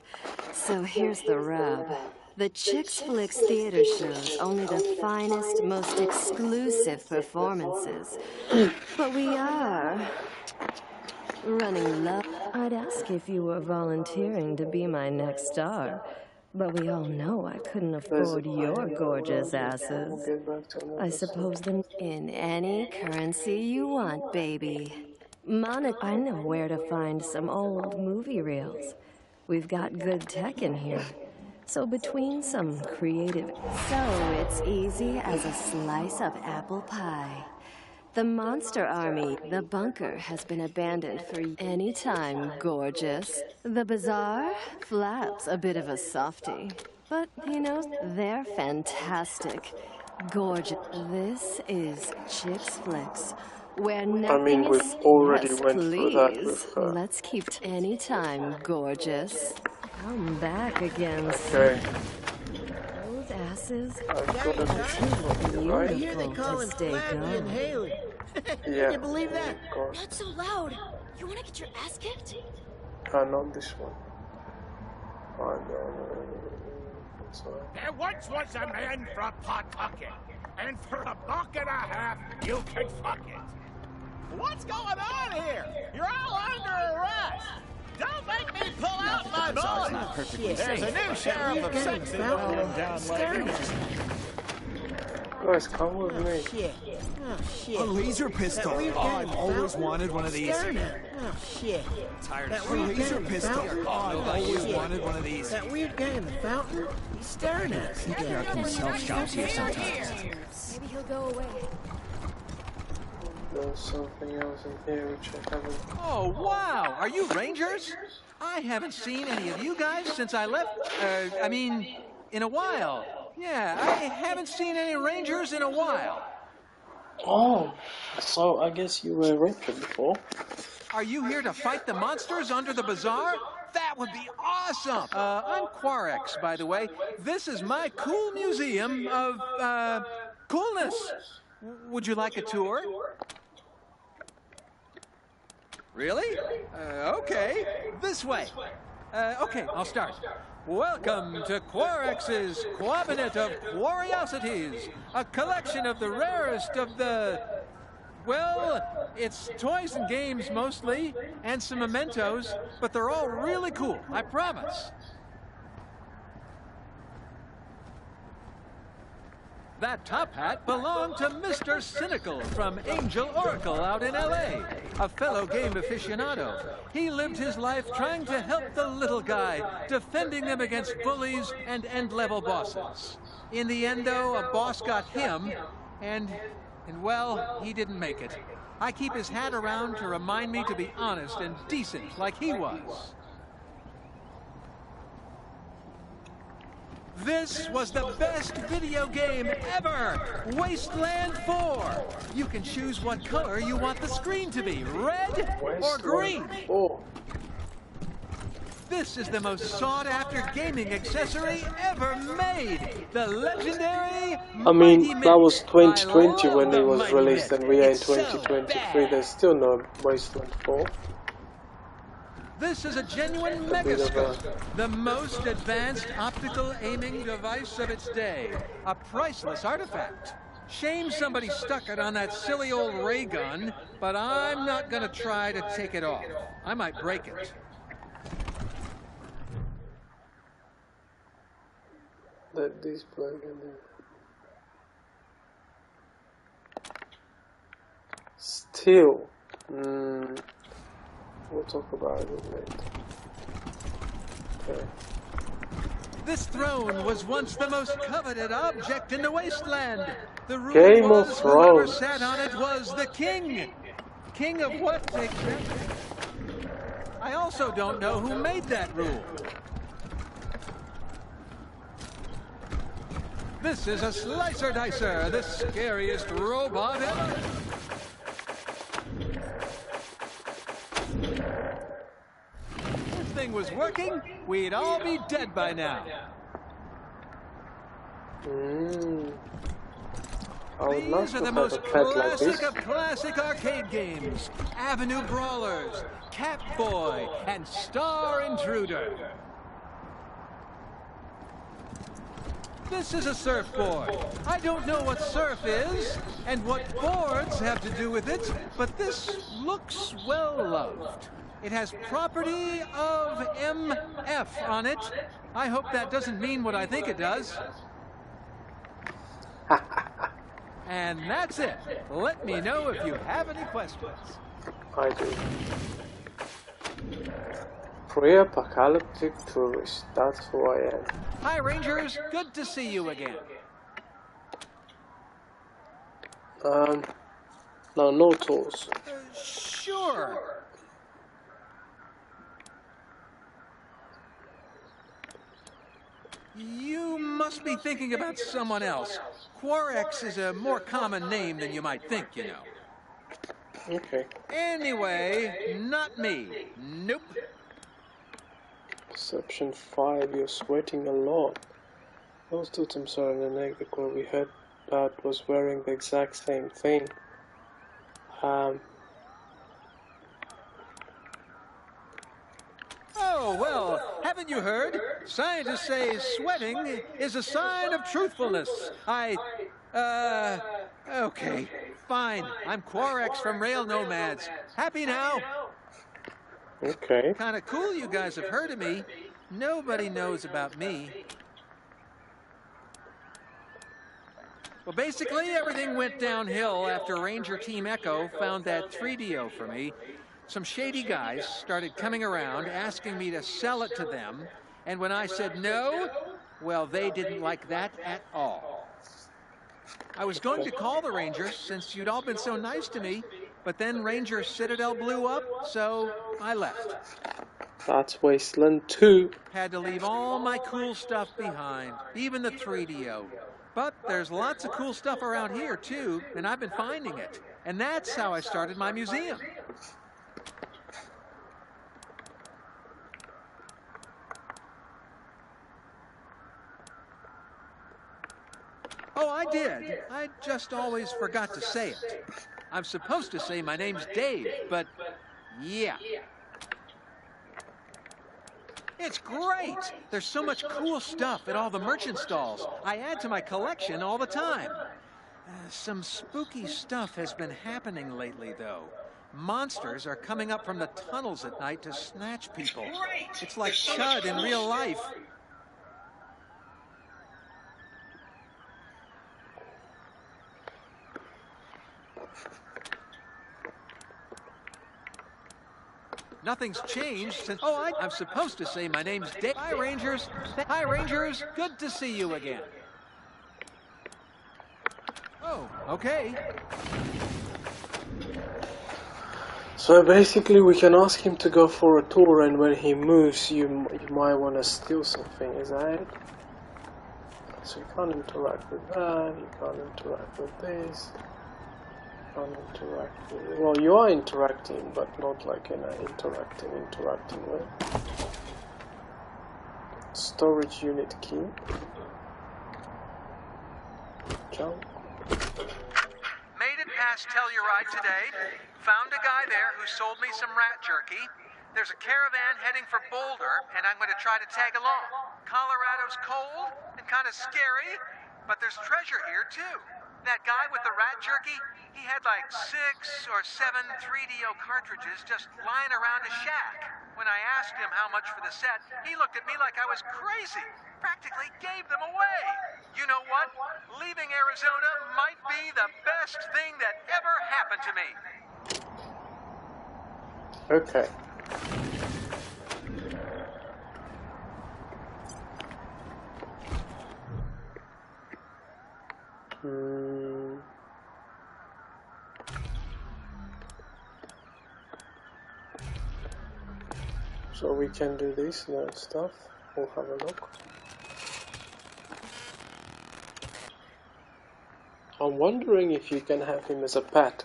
So here's the rub. The Chicks Flicks theater shows only the finest, most exclusive performances. But we are running low. I'd ask if you were volunteering to be my next star. But we all know I couldn't afford your gorgeous asses. I suppose then in any currency you want, baby. I know where to find some old movie reels. We've got good tech in here. So between some creative... So it's easy as a slice of apple pie. The Monster Army, the bunker, has been abandoned for any time, gorgeous. The bazaar? Flap's a bit of a softie. But, you know, they're fantastic. Gorgeous. This is Chicks Flicks. Where nothing we've is... already Yes, went please. through that with her. Let's keep any time, gorgeous. I'm back again. Okay. Those asses I've got a mission, I right? hear they call to him stay Flappy and gone. Haley. Yeah. Can you believe that? Of course. Not so loud. You want to get your ass kicked? Not this one. No. Sorry. There once was a man for a Pawtucket, and for $1.50 you could fuck it. What's going on here? You're all under arrest. Don't make me pull out my bullet. There's a new sheriff of sex in down lately. Guys, come with me. Shit. Oh, shit. A laser pistol. Oh, I've always wanted one of these. Oh, shit. Tired That of weird a laser guy in the pistol. fountain? Oh, I've always Shit. wanted one of these. That weird guy in the fountain? He's staring at us. Patriarch himself shops here sometimes. Maybe he'll go away. There's something else in here which I haven't. Oh, wow! Are you Rangers? I haven't seen any of you guys since I left, in a while. Yeah, I haven't seen any Rangers in a while. Oh, so I guess you were Ranger before. Are you here to fight the monsters under the bazaar? That would be awesome! I'm Quarex, by the way. This is my cool museum of, coolness. Would you like a tour? Really? Okay. This way. Okay, I'll start. Welcome to Quarex's Quabinet of Curiosities, a collection of the rarest of the... Well, it's toys and games mostly, and some mementos, but they're all really cool, I promise. That top hat belonged to Mr. Cynical from Angel Oracle out in L.A., a fellow game aficionado. He lived his life trying to help the little guy, defending them against bullies and end-level bosses. In the end, though, a boss got him, and well, he didn't make it. I keep his hat around to remind me to be honest and decent like he was. This was the best video game ever! Wasteland 4! You can choose what color you want the screen to be, red or green. This is the most sought-after gaming accessory ever made! The legendary... I mean, that was 2020 when it was released, and we are in 2023. There's still no Wasteland 4. This is a genuine megascope, the most advanced optical aiming device of its day. A priceless artifact. Shame somebody stuck it on that silly old ray gun, but I'm not gonna try to take it off. I might break it. That display in there. Still, we'll talk about it later. Okay. This throne was once the most coveted object in the Wasteland. The rule Game was of whoever Thrones. sat on it was the king. King of what, exactly? I also don't know who made that rule. This is a Slicer Dicer, the scariest robot ever. If this thing was working, we'd all be dead by now. These are the most classic of classic arcade games. Avenue Brawlers, Catboy, and Star Intruder. This is a surfboard. I don't know what surf is, and what boards have to do with it, but this looks well loved. It has property of MF on it. I hope that doesn't mean what I think it does. And that's it. Let me know if you have any questions. I do. Pre-apocalyptic tourist, that's who I am. Hi Rangers, good to see you again. No tools. Sure. You must be thinking about someone else. Quarex is a more common name than you might think, you know. Okay. Anyway, not me. Nope. Perception 5, you're sweating a lot. Those totems are in an egg because we heard that was wearing the exact same thing. Oh, well, haven't you heard? Scientists say sweating is a sign of truthfulness. Okay, fine. I'm Quarex from Rail Nomads. Happy now? Okay. Kinda cool you guys have heard of me. Nobody knows about me. Well, basically, everything went downhill after Ranger Team Echo found that 3DO for me. Some shady guys started coming around asking me to sell it to them, and when I said no, well, they didn't like that at all. I was going to call the Rangers since you'd all been so nice to me, but then Ranger Citadel blew up, so I left. That's Wasteland 2. Had to leave all my cool stuff behind, even the 3DO. But there's lots of cool stuff around here, too, and I've been finding it. And that's how I started my museum. Oh, I did. I just always forgot to say it. I'm supposed to say my name's Dave, but yeah. It's great! There's so much cool stuff at all the merchant stalls. I add to my collection all the time. Some spooky stuff has been happening lately, though. Monsters are coming up from the tunnels at night to snatch people. It's like Chud in real life. Nothing's changed since... Oh, I'm supposed to say my name's Dave. Hi, Rangers. Hi, Rangers. Good to see you again. Oh, okay. So basically we can ask him to go for a tour, and when he moves you might want to steal something, is that it? So you can't interact with that, you can't interact with this. Interact with, well, you are interacting, but not like in an interacting way. Storage unit key. Jump. Made it past Telluride today. Found a guy there who sold me some rat jerky. There's a caravan heading for Boulder, and I'm going to try to tag along. Colorado's cold and kind of scary, but there's treasure here too. That guy with the rat jerky, he had like 6 or 7 3DO cartridges just lying around his shack. When I asked him how much for the set, he looked at me like I was crazy. Practically gave them away. You know what? Leaving Arizona might be the best thing that ever happened to me. Okay. So we can do this and stuff. We'll have a look. I'm wondering if you can have him as a pet.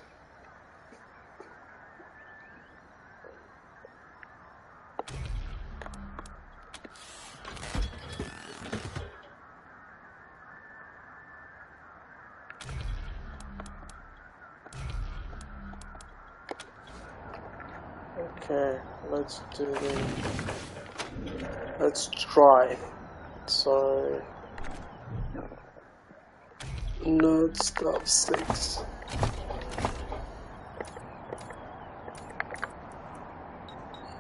Okay, let's try. So, nerd stuff 6.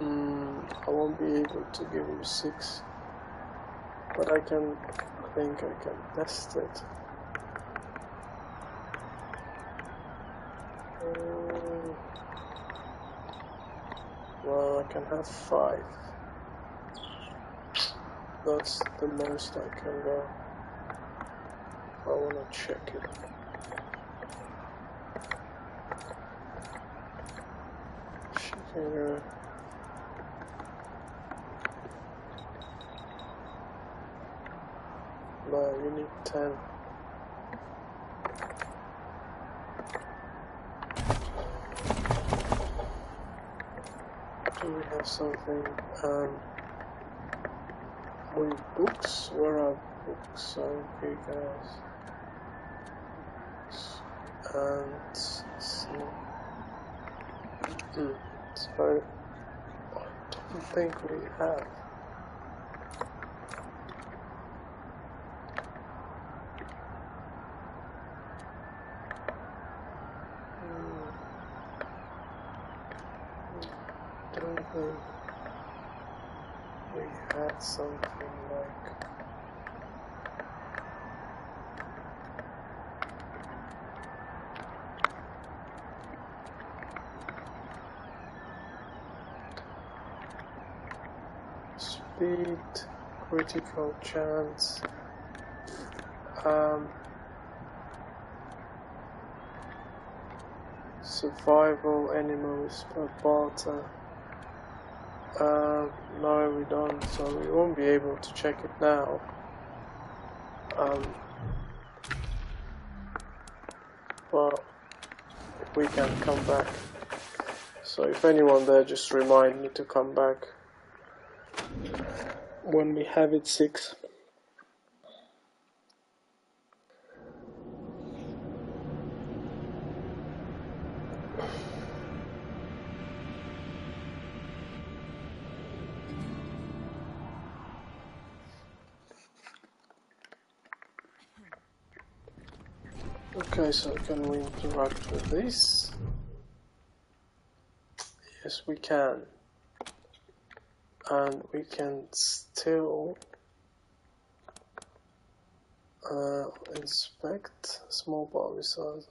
I won't be able to give him 6, but I think I can test it. Well, I can have 5. That's the most I can go. I want to check it. Checking. No, you need 10. Do we have something? With books? Where are books? Okay, guys. And so I don't think we have. I don't think we had something like. Speed, critical chance, survival animals per barter. No, we don't, so we won't be able to check it now. But we can come back. So if anyone there, just remind me to come back when we have it 6. Okay, so can we interact with this? Yes, we can. And we can still inspect small bar results.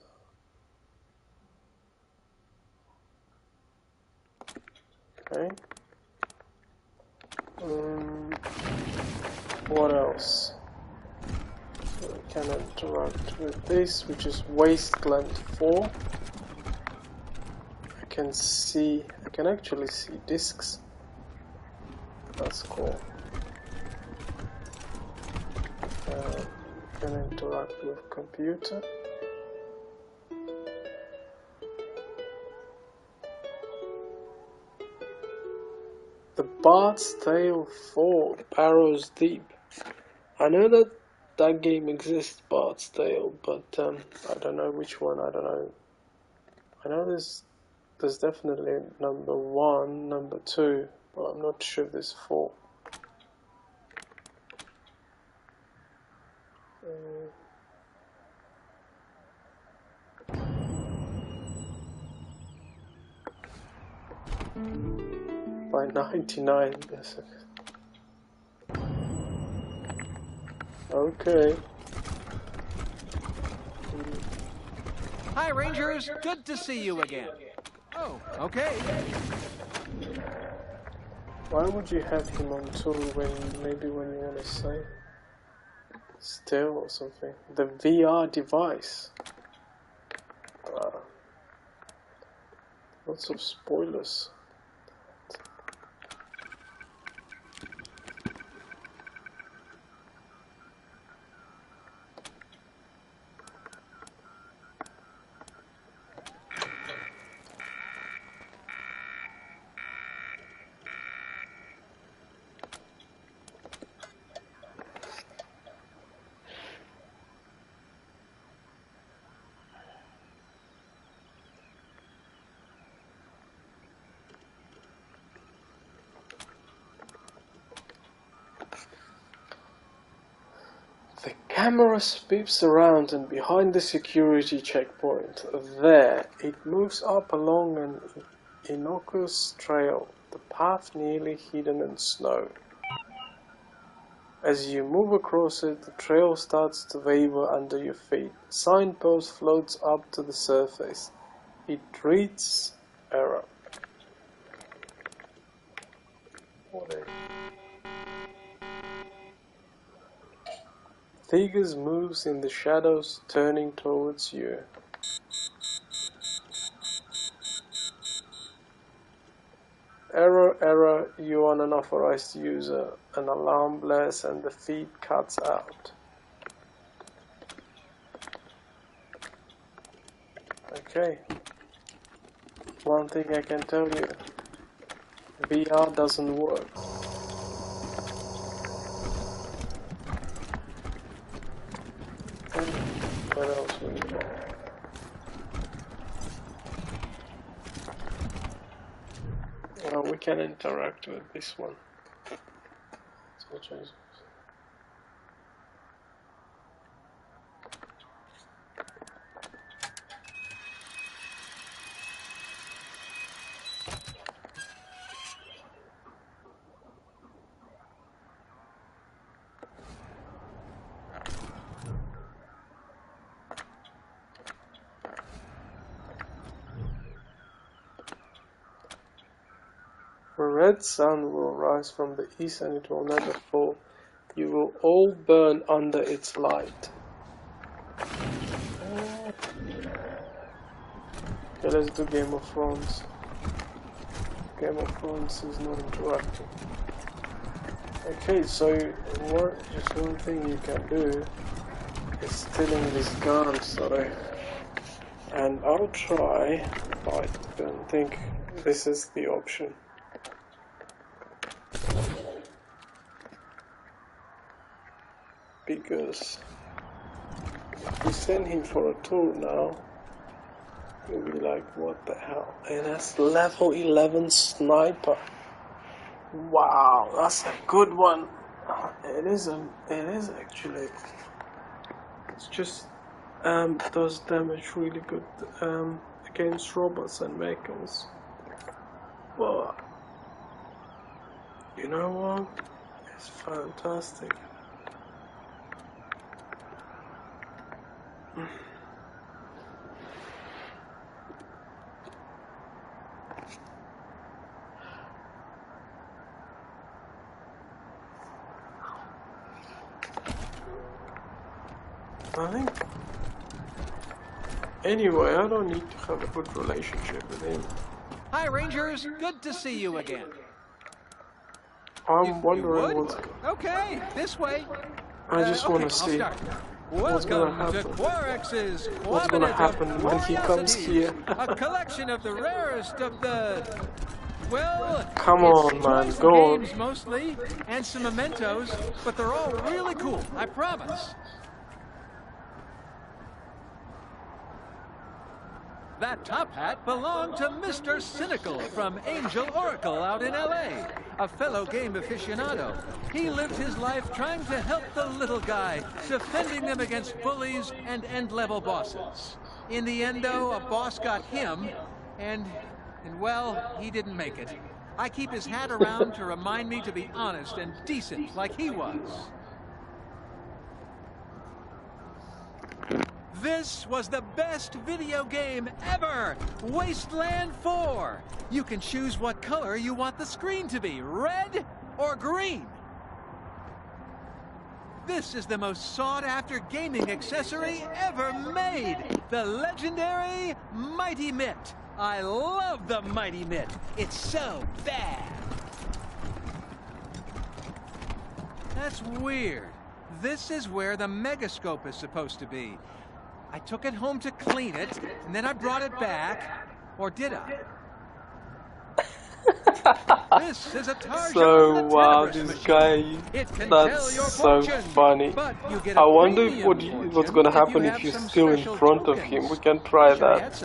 Okay. What else? So we can interact with this, which is Wasteland 4. I can actually see discs. That's cool. Can interact with computer. The Bard's Tale 4, Barrows Deep. I know that game exists, Bard's Tale, but I don't know which one. I don't know. I know there's definitely number 1, number 2, but I'm not sure if there's 4. By 99, yes. Okay. Hi, Rangers. Good to see you again. Oh, okay. Why would you have him on tour when you want to say still or something? The VR device. Lots of spoilers. Camera sweeps around and behind the security checkpoint. There, it moves up along an innocuous trail, the path nearly hidden in snow. As you move across it, the trail starts to waver under your feet. A signpost floats up to the surface. It reads error. Thegus moves in the shadows, turning towards you. Error, error, you are an unauthorized user. An alarm blares and the feed cuts out. Okay. One thing I can tell you. VR doesn't work. What else we need? Well, we can interact with this one. So change. A red sun will rise from the east and it will never fall. You will all burn under its light. Okay, let's do Game of Thrones. Game of Thrones is not interacting. Okay, so just one thing you can do is stealing this gun, sorry. And I'll try, but I don't think this is the option. Because if we send him for a tour now, he'll be like, what the hell? And that's level 11 sniper. Wow, that's a good one. It is actually. It's just does damage really good against robots and vehicles. But you know what? It's fantastic. I think. Anyway, I don't need to have a good relationship with him. Hi, Rangers. Good to see you again. I'm wondering what's. Okay, this way. I just want to see what's gonna happen. What's gonna happen when he comes here? A collection of the rarest of the. Well, come on, man, go on. Games mostly, and some mementos, but they're all really cool. I promise. That top hat belonged to Mr. Cynical from Angel Oracle out in LA, a fellow game aficionado. He lived his life trying to help the little guy, defending them against bullies and end-level bosses. In the end, though, a boss got him, and well, he didn't make it. I keep his hat around to remind me to be honest and decent like he was. This was the best video game ever! Wasteland 4! You can choose what color you want the screen to be, red or green. This is the most sought-after gaming accessory ever made! The legendary Mighty Mitt. I love the Mighty Mitt. It's so bad. That's weird. This is where the Megascope is supposed to be. I took it home to clean it, and then I brought it back. Or did I? This is a so wow, this guy, that's so funny. I wonder what's gonna happen if you're still in front of him. We can try that.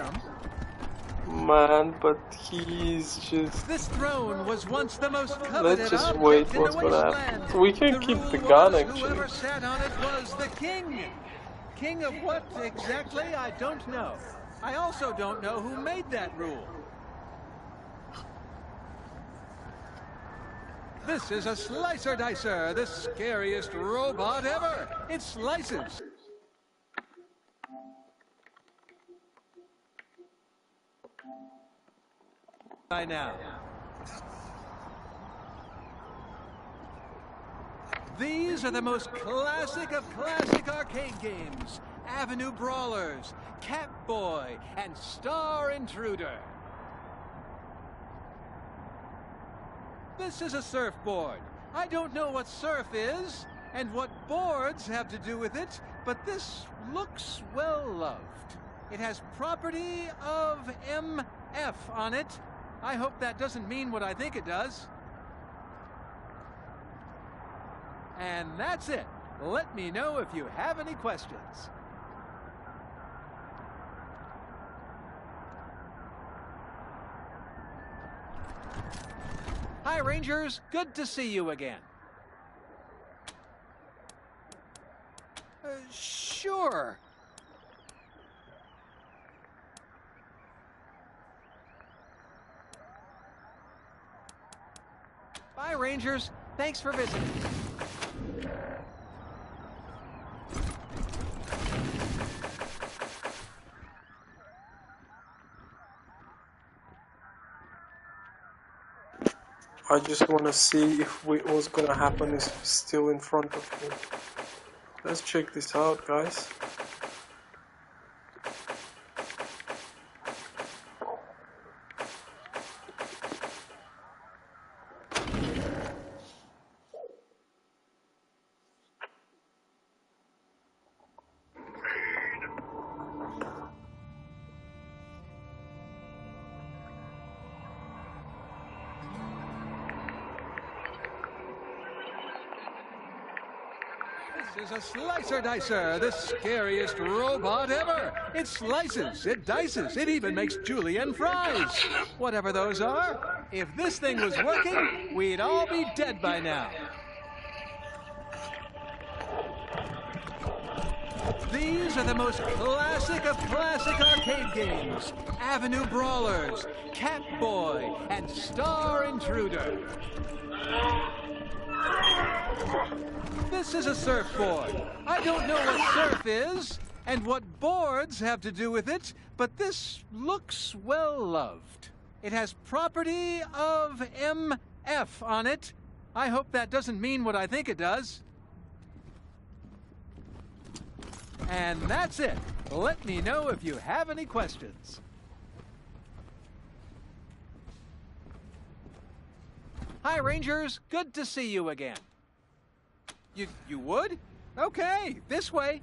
man, but he's just... This throne was once the most coveted Let's just object wait in what's the gonna Wasteland. happen. So we can keep the rule gun was actually. Whoever sat on it was the king. King of what exactly, I don't know. I also don't know who made that rule. This is a Slicer Dicer, the scariest robot ever. It slices. By now. These are the most classic of classic arcade games. Avenue Brawlers, Catboy, and Star Intruder. This is a surfboard. I don't know what surf is, and what boards have to do with it, but this looks well loved. It has property of MF on it. I hope that doesn't mean what I think it does. And that's it. Let me know if you have any questions. Hi, Rangers. Good to see you again. Sure. Bye, Rangers. Thanks for visiting. I just want to see if what's gonna happen is still in front of me. Let's check this out, guys. This is a Slicer Dicer, the scariest robot ever. It slices, it dices, it even makes julienne fries. Whatever those are, if this thing was working, we'd all be dead by now. These are the most classic of classic arcade games. Avenue Brawlers, Catboy, and Star Intruder. This is a surfboard. I don't know what surf is, and what boards have to do with it, but this looks well loved. It has property of MF on it. I hope that doesn't mean what I think it does. And that's it. Let me know if you have any questions. Hi, Rangers. Good to see you again. You would? Okay, this way.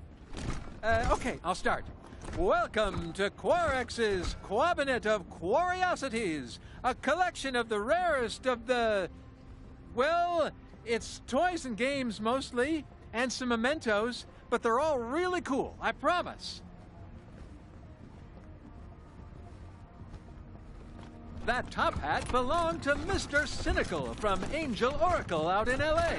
Okay, I'll start. Welcome to Quarex's Quabinet of Curiosities, a collection of the rarest of the... Well, it's toys and games mostly, and some mementos, but they're all really cool, I promise. That top hat belonged to Mr. Cynical from Angel Oracle out in LA.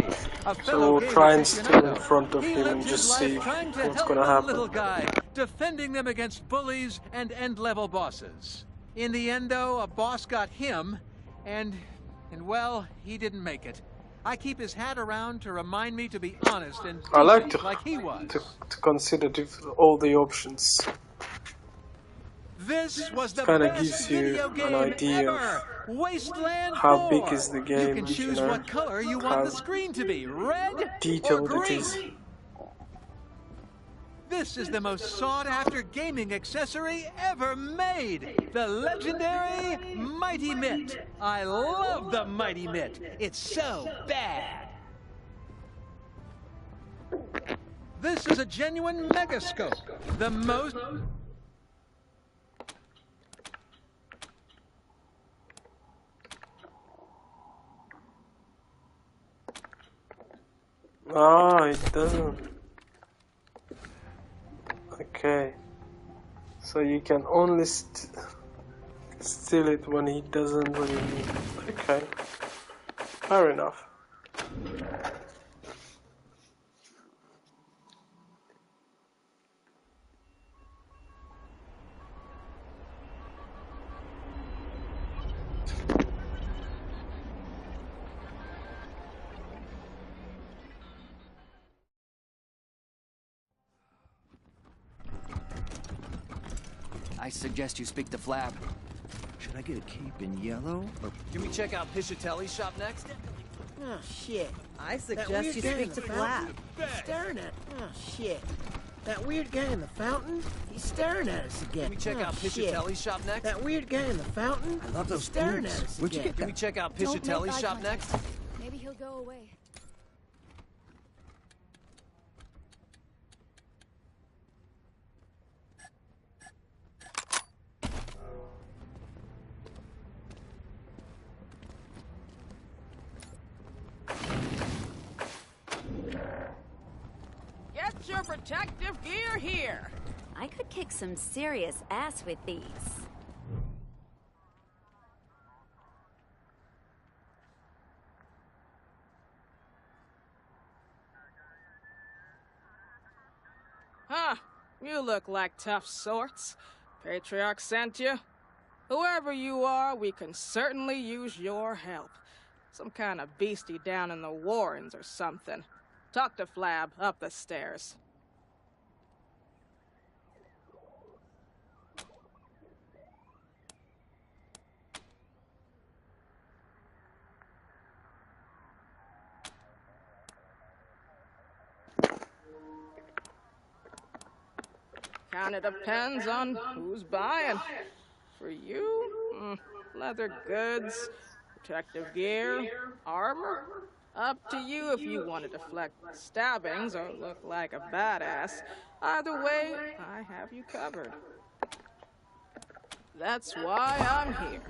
So we'll try and stand in front of him and just see what's gonna happen. Little guy, defending them against bullies and end-level bosses. In the end, though, a boss got him, and well, he didn't make it. I keep his hat around to remind me to be honest and I like to he was. to consider all the options. This was the kind of best gives you video game an idea ever. of Wasteland how 4. big is the game. You can choose what color you want the screen to be, red or detailed it green. is. This is the most sought-after gaming accessory ever made. The legendary Mighty Mitt. I love the Mighty Mitt. It's so bad. This is a genuine megascope. The most... Ah, it doesn't. Okay. So you can only steal it when he doesn't really need it. Okay, fair enough. I suggest you speak to Flab. Should I get a cape in yellow or... Can we check out Piscitelli's shop next? Oh, shit. I suggest weird you guy speak in to the Flap. fountain? He's staring at. Oh, shit. That weird guy in the fountain? He's staring at us again. Can we check out shit. Piscitelli's shop next? That weird guy in the fountain? I love those He's staring boots. at us Where'd you again. get Can we check out Don't make Piscitelli's eye shop contact. next? Maybe he'll go away. Get your protective gear here. I could kick some serious ass with these. Huh, you look like tough sorts. Patriarch sent you? Whoever you are, we can certainly use your help. Some kind of beastie down in the Warrens or something. Talk to Flab up the stairs. Kinda depends on who's buying. For you, leather goods, protective gear, armor. Up to you if you want to deflect stabbings or look like a badass. Either way, I have you covered. That's why I'm here.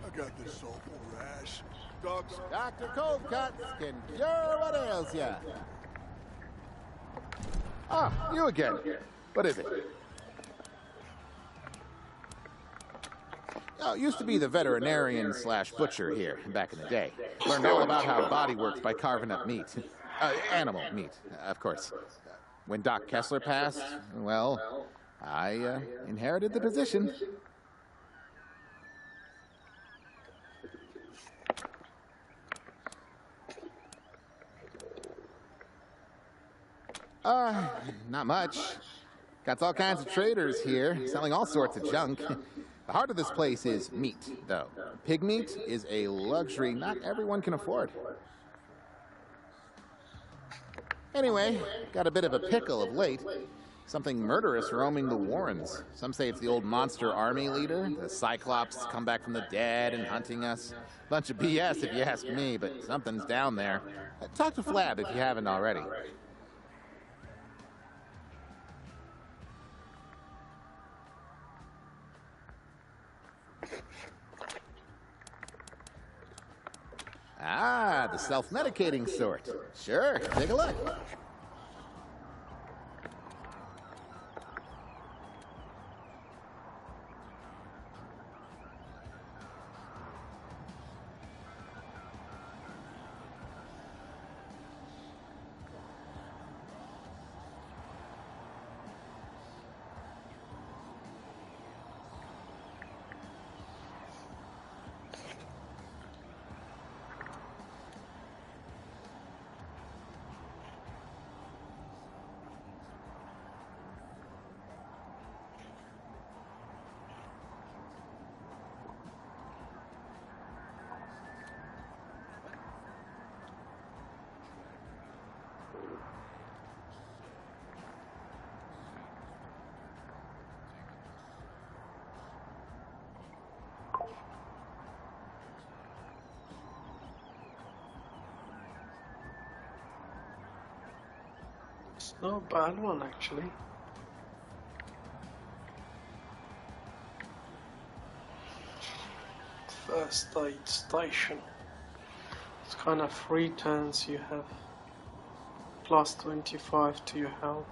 I got this soulful rash. Docs. Dr. Cold Cuts can cure what ails ya. Ah, you again. What is it? Oh, used to be the veterinarian / butcher here back in the day. Learned all about how a body works by carving up meat. Animal meat, of course. When Doc Kessler passed, well, I inherited the position. Not much. Got all kinds of traders here, selling all sorts of junk. The heart of this place is meat, though. Pig meat is a luxury not everyone can afford. Anyway, got a bit of a pickle of late. Something murderous roaming the Warrens. Some say it's the old monster army leader, the Cyclops come back from the dead and hunting us. Bunch of BS if you ask me, but something's down there. Talk to Flab if you haven't already. Ah, the self-medicating sort. Sure, take a look. Not a bad one actually. First aid station. It's kind of 3 turns you have. Plus 25 to your health.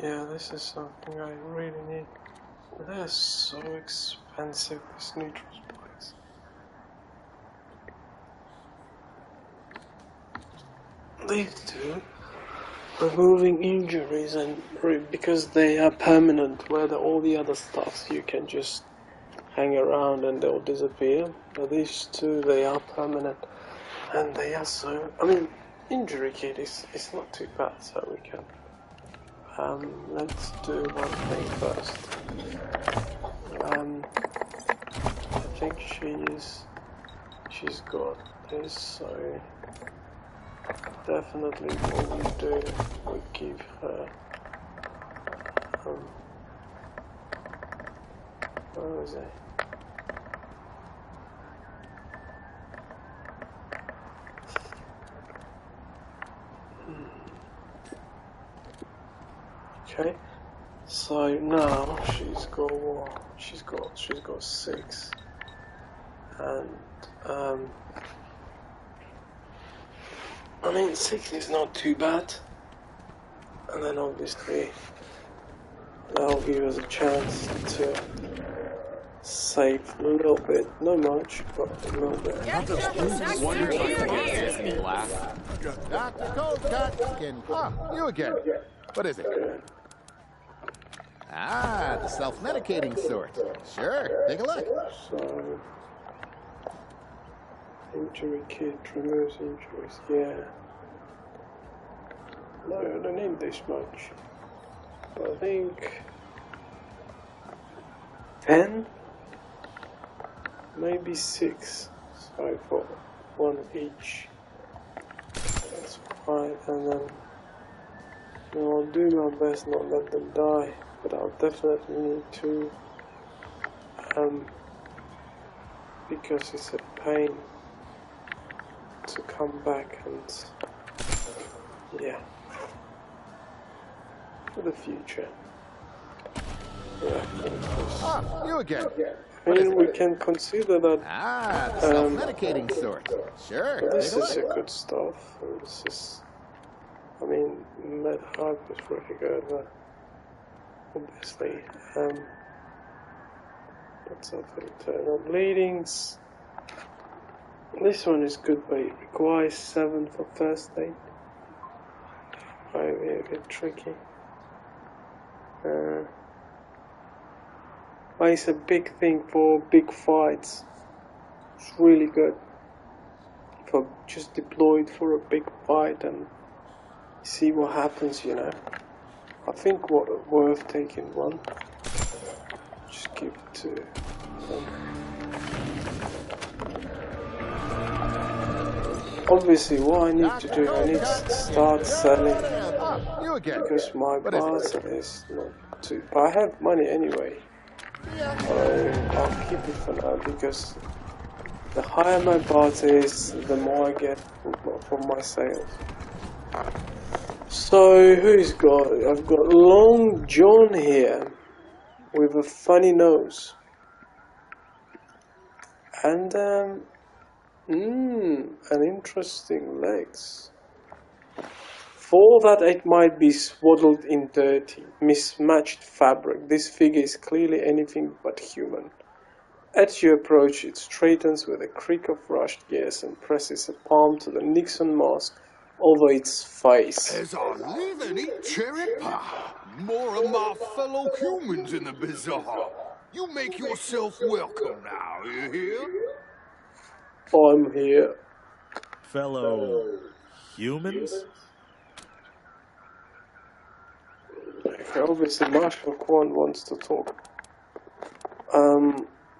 Yeah, this is something I really need. They're so expensive, these neutral spikes. These two, removing injuries and because they are permanent, where all the other stuffs you can just hang around and they'll disappear. But these two, they are permanent, and they are so. I mean, injury kit is not too bad, so we can. Let's do one thing first. I think she's got this, so definitely what we do, we give her, where is it? Okay, so now she's got what? She's got 6, and I mean 6 is not too bad, and then obviously that'll give us a chance to save a little bit, not much, but a little bit. Dr. Coldcut, you again. What is it? Ah, the self-medicating sort. Sure, take a look. So, injury kit removes injuries, yeah. No, I don't need this much. But I think 10? Maybe 6. So I've got 1 each. That's fine, and then I'll do my best not let them die. But I'll definitely need to, because it's a pain to come back and, yeah, for the future. Yeah, you again. I mean, we can consider that. Ah, the self-medicating sort. Sure. This is a good stuff. This is, I mean, med hype is pretty good. Obviously, what's up for internal bleedings? This one is good, but it requires 7 for first aid. Might be a bit tricky. But it's a big thing for big fights. It's really good. For just deployed for a big fight and see what happens, you know. I think worth taking one. Just give it to obviously what I need to do, I need to start selling because my barter is not too, but I have money anyway. I'll keep it for now because the higher my barter is, the more I get from my sales. So who's got? I've got Long John here with a funny nose and an interesting legs. For that it might be swaddled in dirty, mismatched fabric. This figure is clearly anything but human. As you approach, it straightens with a creak of rushed gears and presses a palm to the Nixon mask over its face. As I live and eat cherry pie, more of my fellow humans in the bazaar. You make yourself welcome now, you hear? I'm here. Fellow humans? Okay, obviously Marshal Quan wants to talk.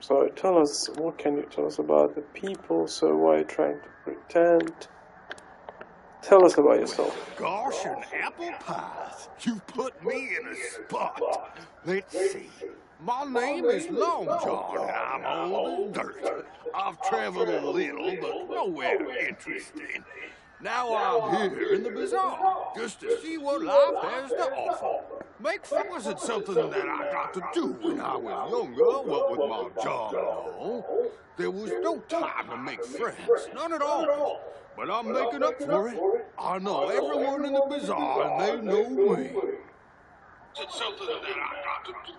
So tell us, what can you tell us about the people? So why are you trying to pretend? Tell us about yourself. Gosh, and apple pies. You put me in a spot. Let's see. My name is Long John, and I'm old as dirt. I've traveled a little, but nowhere interesting. Now I'm here in the bazaar, just to see what life has to offer. Make friends wasn't something that I got to do when I was younger, what with my job and all. There was no time to make friends, none at all. But I'm making up for it. I know everyone in the bazaar, and they know me. It's something that I got to do.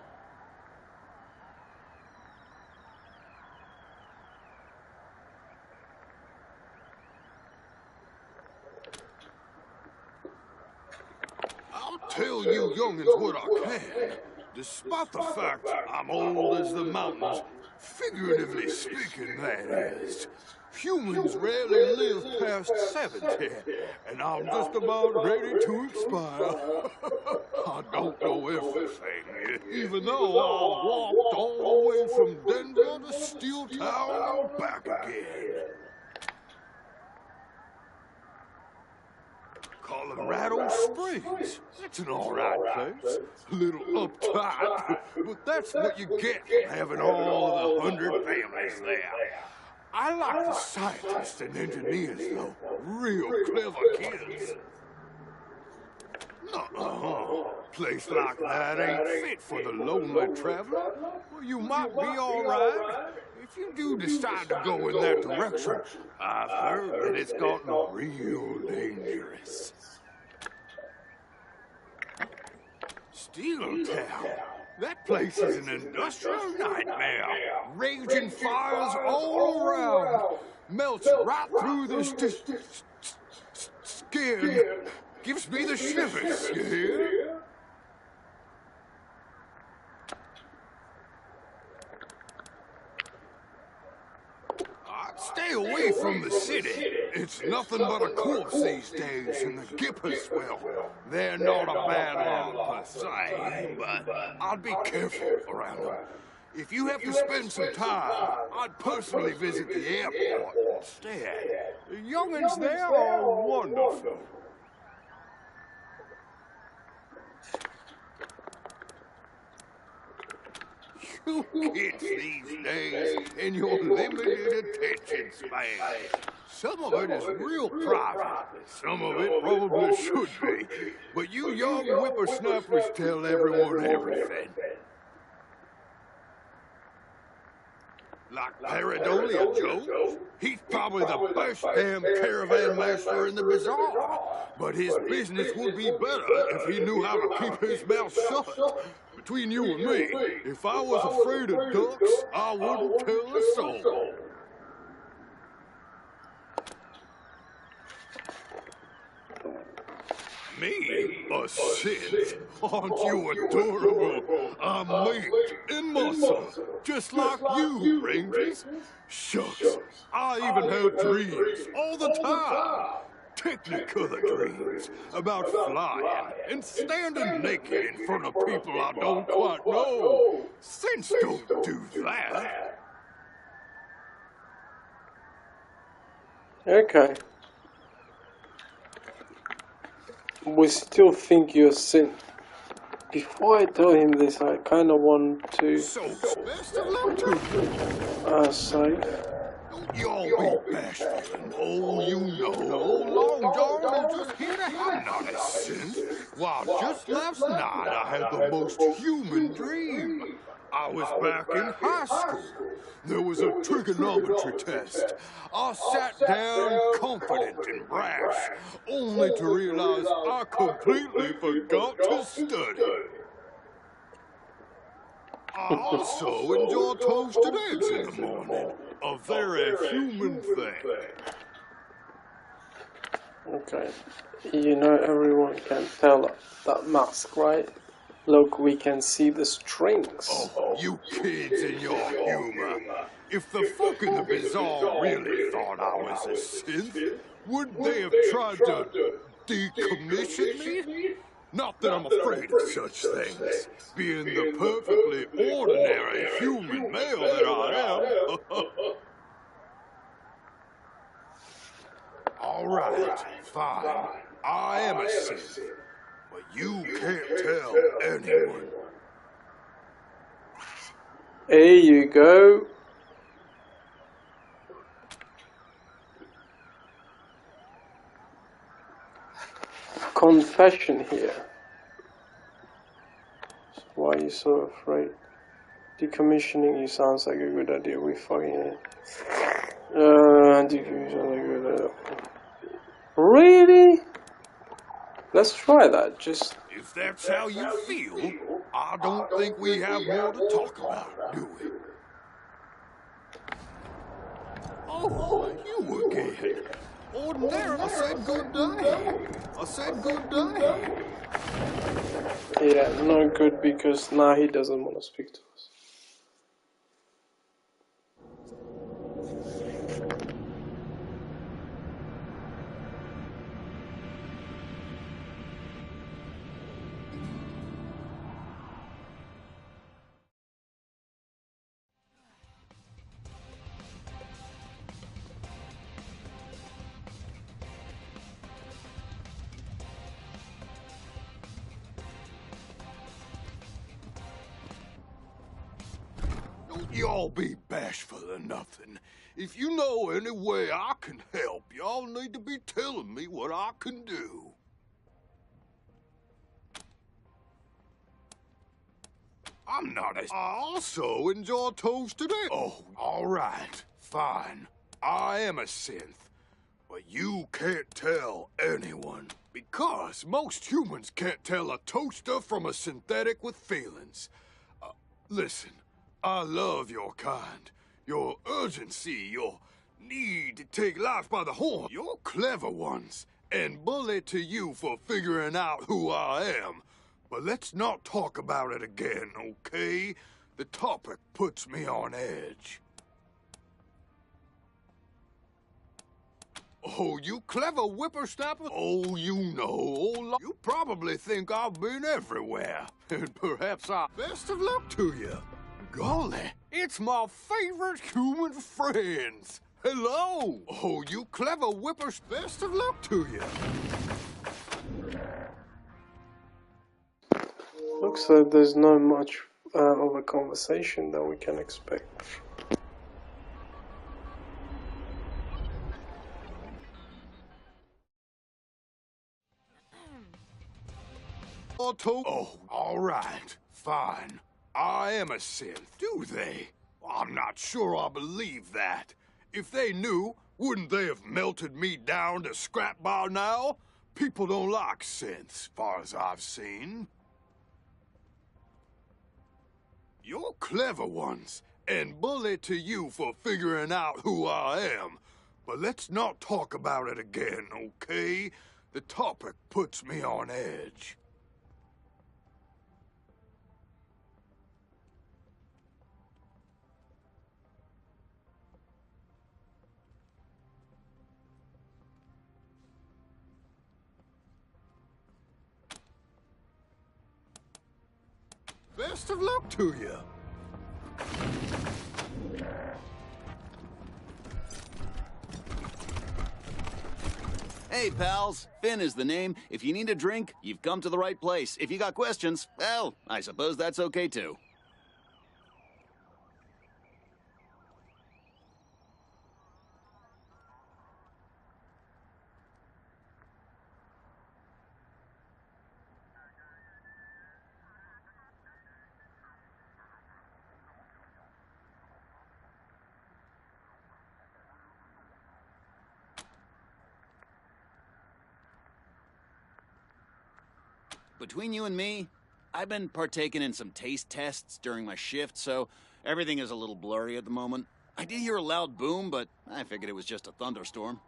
I'll tell you youngins what I can. Despite the fact I'm old as the mountains, figuratively speaking, that is. Humans rarely live past 70, and I'm just about ready to expire. I don't know everything, even though I walked all the way from Denver to Steel Town and back again. Colorado Springs. It's an alright place. A little uptight, but that's what you get from having all the 100 families there. I like the scientists and engineers, though. Real clever kids. Place like that ain't fit for the lonely traveler. Well, you might be alright. If you do decide to go in that direction, I've heard that it's gotten real dangerous. Steel Town. That place is an industrial nightmare. Raging fires all around. Melts right through the skin. Gives me the shivers, you hear? I'd stay away from the city. It's nothing but a corpse these days, and the Gippers, well, they're not a bad lot per se, but I'd be careful around them. If you have to spend some time, I'd personally visit the airport instead. The youngins there are wonderful. You kids these days and your limited attention span. Some of it is real private. Some of it probably should be. But you young whippersnappers tell everyone everything. Like Paradolia Joe, he's probably the best damn caravan master in the bazaar. But his business would be better if he knew how to keep his mouth shut. Between you and me, if I was afraid of ducks, I wouldn't tell a soul. Me, a synth? Aren't you adorable? I'm meat and muscle, just like you, Rangers. Shucks, I even have dreams all the time. Technicolor dreams about flying and standing naked in front of people I don't quite know. Sense don't do that. Okay. We still think you're sin. Before I tell him this, I kind of want to Best of luck to you. save. Y'all be bashful and all you know. Long John is just here to have not a sense. Why, just last night I had the most human dream. I was back in high school. There was a trigonometry test. I sat down confident and brash, only to realize I completely forgot to study. I also enjoy toasted eggs in the morning. A very human thing. Okay. You know everyone can tell that mask, right? Look, we can see the strings. Oh, you kids and your humor. If the folk in the bazaar really thought I was a synth, would they have tried to decommission me? Not that I'm afraid of such things, being the perfectly ordinary human male that I am. All right, fine. I am a synth, but you can't tell anyone. There you go. Confession here. So why are you so afraid? Decommissioning you sounds like a good idea. We fucking it. Decommissioning sounds like a good idea. Really? Let's try that. Just. If that's how you feel, I don't think we have more to talk about, do we? Oh, you again. Ordinarily, I said good day. I said good day. Yeah, not good because now he doesn't want to speak to us. Don't y'all be bashful or nothing. If you know any way I can help, y'all need to be telling me what I can do. I'm not as... I also enjoy toasted eggs. Oh, all right, fine. I am a synth, but you can't tell anyone. Because most humans can't tell a toaster from a synthetic with feelings. Listen, I love your kind. Your urgency, your need to take life by the horn. You're clever ones, and bully to you for figuring out who I am. But let's not talk about it again, okay? The topic puts me on edge. Oh, you clever whippersnapper. Oh, you know. You probably think I've been everywhere. And perhaps I... Best of luck to you. Golly, it's my favorite human friends. Hello. Oh, you clever whippers. Best of luck to you. Looks like there's not much of a conversation that we can expect. Oh, all right, fine. I am a synth. Do they? I'm not sure I believe that. If they knew, wouldn't they have melted me down to scrap by now? People don't like synths, far as I've seen. You're clever ones, and bully to you for figuring out who I am. But let's not talk about it again, okay? The topic puts me on edge. Best of luck to you. Hey, pals. Finn is the name. If you need a drink, you've come to the right place. If you got questions, well, I suppose that's okay, too. Between you and me, I've been partaking in some taste tests during my shift, so everything is a little blurry at the moment. I did hear a loud boom, but I figured it was just a thunderstorm.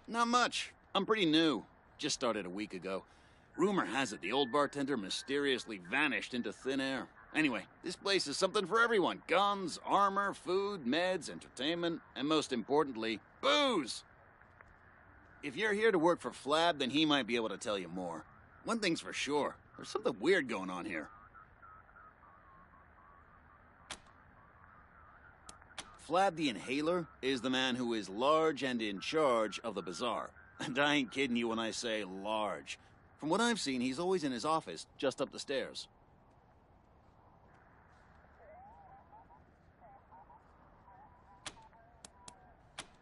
Not much. I'm pretty new. Just started a week ago. Rumor has it the old bartender mysteriously vanished into thin air. Anyway, this place is something for everyone. Guns, armor, food, meds, entertainment, and most importantly, booze! If you're here to work for Flab, then he might be able to tell you more. One thing's for sure, there's something weird going on here. Flab the Inhaler is the man who is large and in charge of the bazaar. And I ain't kidding you when I say large. From what I've seen, he's always in his office, just up the stairs.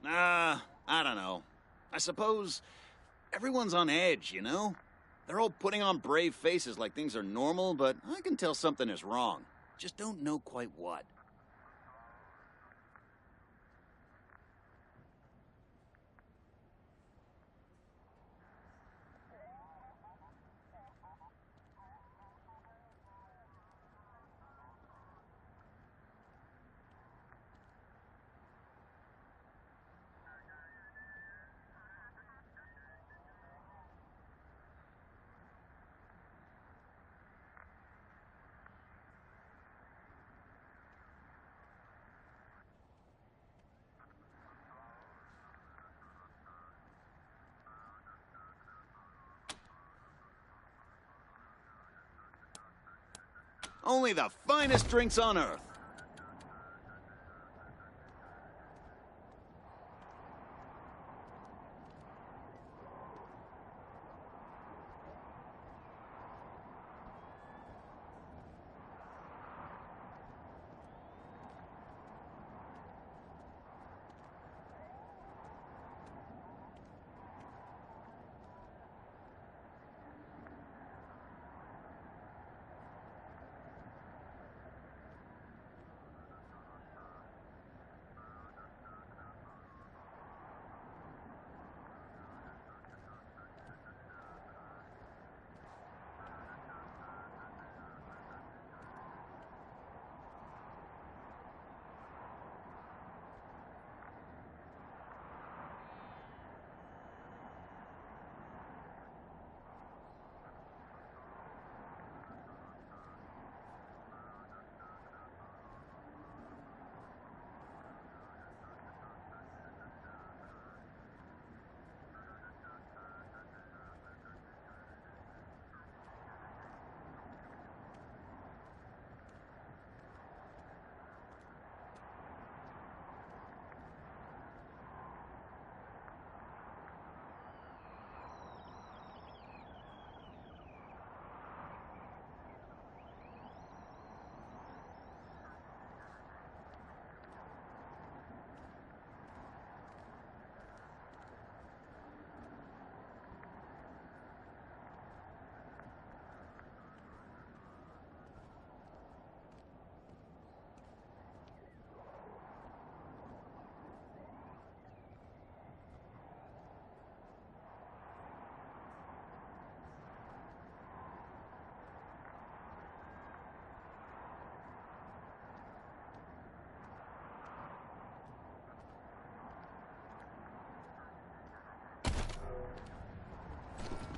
I don't know. I suppose everyone's on edge, you know? They're all putting on brave faces like things are normal, but I can tell something is wrong. Just don't know quite what. Only the finest drinks on Earth.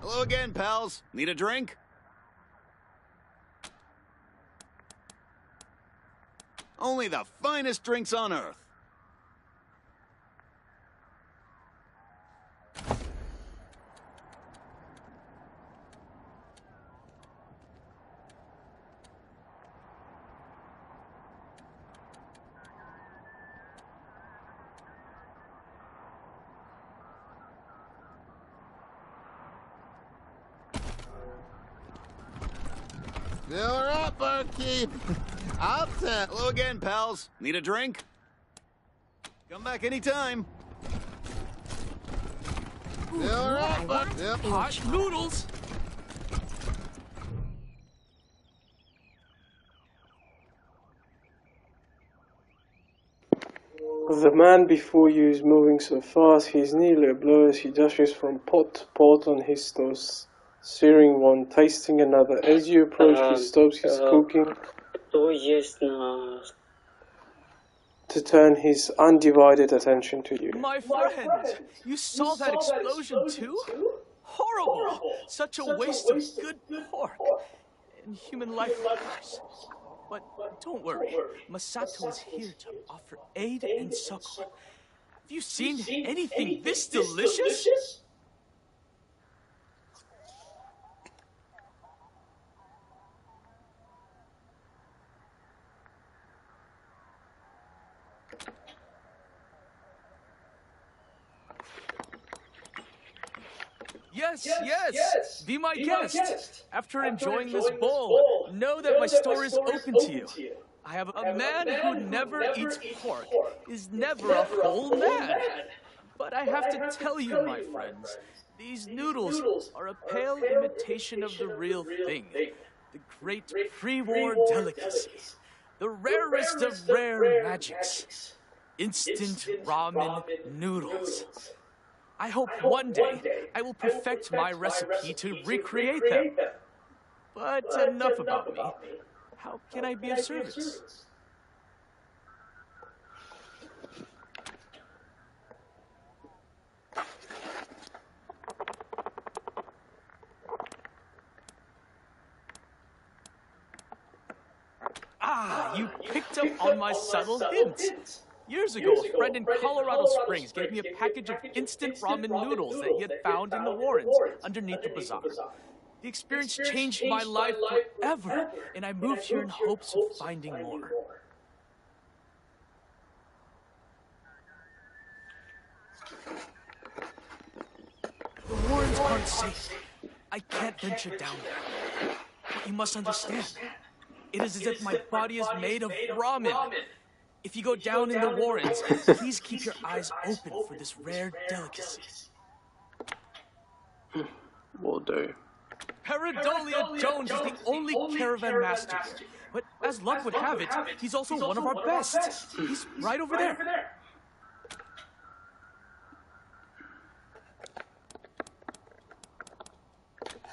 Hello again, pals. Need a drink? Only the finest drinks on Earth. Fill her up, barkeep. I'll tell. Hello again, pals. Need a drink? Come back anytime. Fill her up, barkeep. Hot noodles! The man before you is moving so fast, he is nearly a blur as he dashes from pot to pot on his stove, searing one, tasting another. As you approach, he stops his cooking to turn his undivided attention to you. My friend, you saw that explosion too? Horrible! Such a waste of good pork and human life, of course. But don't worry, Masato is here to offer aid and succor. Have you seen anything this delicious? Yes, yes, be my guest. After enjoying this bowl, know that my store is open to you. I have a man who never eats pork is never a whole man. But I have to tell you, my friends, these noodles are a pale imitation of the real thing. The great pre-war delicacy. The rarest of rare magics. Instant ramen noodles. I hope one day I will perfect my recipe to recreate them. But enough about me. How can I be of service? Ah, you picked up on my subtle hints. Years ago, a friend in Colorado Springs gave me a package of instant ramen noodles that he had found in the Warrens underneath the bazaar. The experience changed my life forever, and I moved here in hopes of finding more. The Warrens aren't safe. I can't venture down there. But you must understand, it is as if my body is made of ramen. If you go down in the Warrens, please keep your eyes open for this rare delicacy. Will do. Paradolia Jones is the only caravan master here. But as luck would have it, he's also one of our best. He's right over there.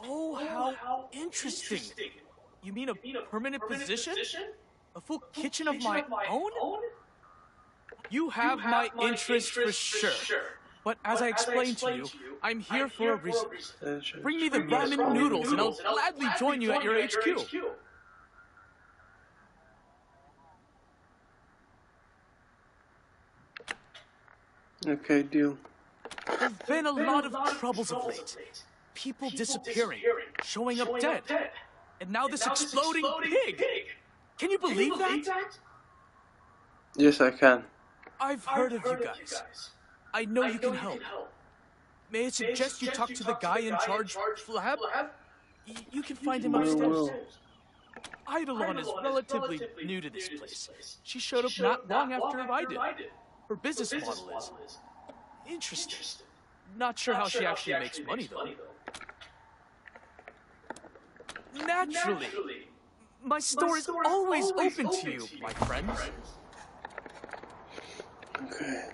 Oh, how interesting. You mean a permanent position? A full kitchen of my own? You have my interest for sure. But as I explained to you, I'm here for a reason. Bring me the ramen noodles and I'll gladly join you at your HQ. Okay, deal. There've been a lot of troubles of late. People disappearing, showing up dead. And now this exploding pig! Can you believe that? Yes, I can. I've heard of you guys. I know you can help. May I suggest you talk to the guy in charge, Flab? You can find him upstairs. Eidolon is relatively new to this place. She showed up not long after I did. Her business model is interesting. Not sure how she actually makes money, though. Naturally. My store is always open to you, my friends. Okay.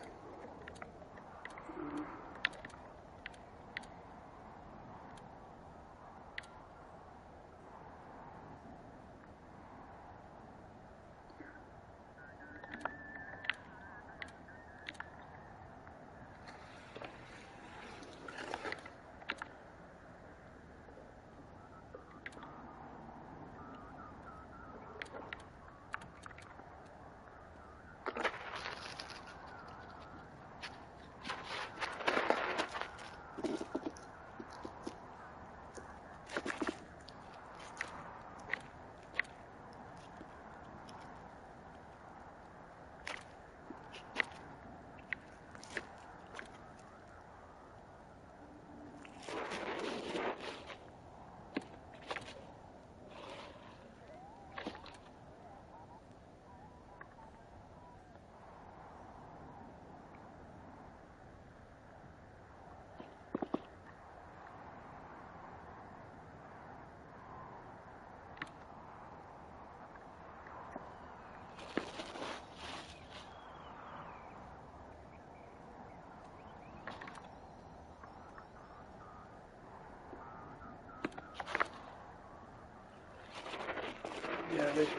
Good.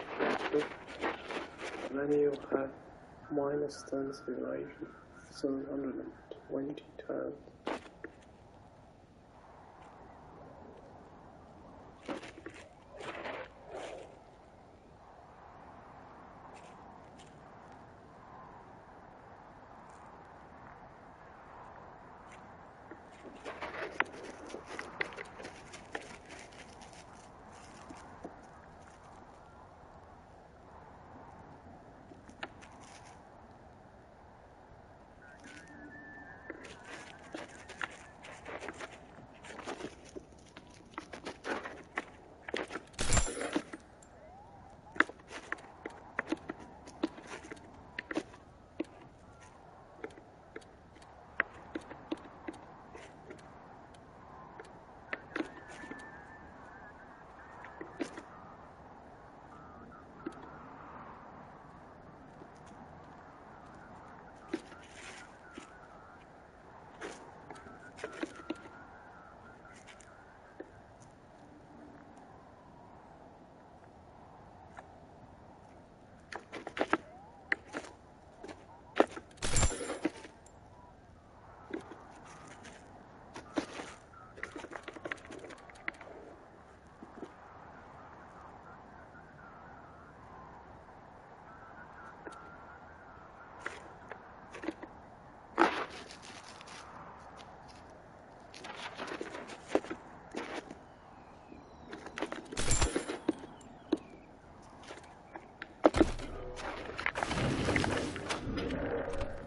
And then you have -10 duration, 720 turns.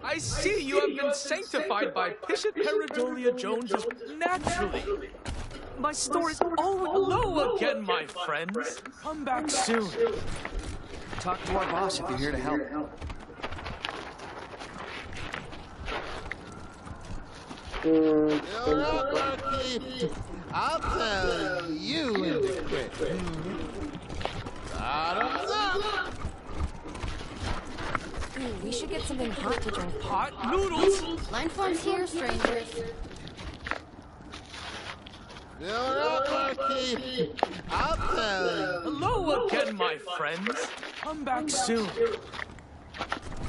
I see you have been sanctified by Bishop Paradolia Jones's naturally. My story's always hello again, my friends. Come back soon. Talk to our boss if you're here to help. I'll tell you when to quit. Bottoms up! We should get something hot to drink. Hot noodles? Landform's here, strangers. Fill up, Marquis. I'll tell you. Hello again, my friends. Come back soon.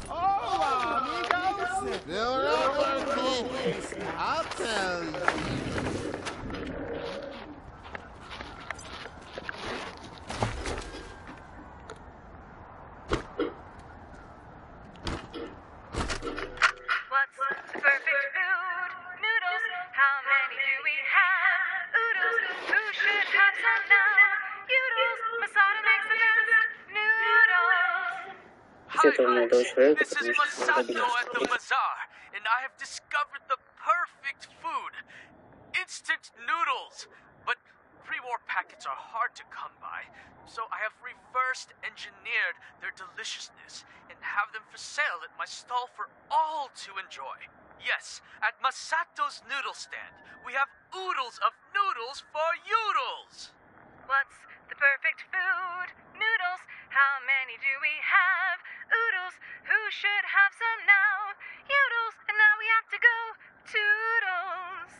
Hola, amigos. Fill up, Marquis. I'll tell you. Hi, this is Masato at the bazaar, and I have discovered the perfect food. Instant noodles. But pre-war packets are hard to come by, so I have reversed engineered their deliciousness and have them for sale at my stall for all to enjoy. Yes, at Masato's noodle stand, we have oodles of noodles for yoodles. What's the perfect food? Noodles. How many do we have? Oodles. Who should have some now? Yoodles. And now we have to go. Toodles.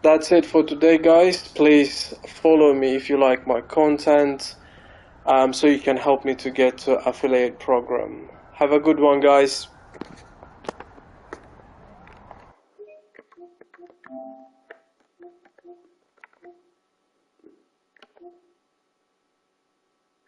that's it for today, guys. Please follow me if you like my content, so you can help me to get to affiliate program. Have a good one, guys.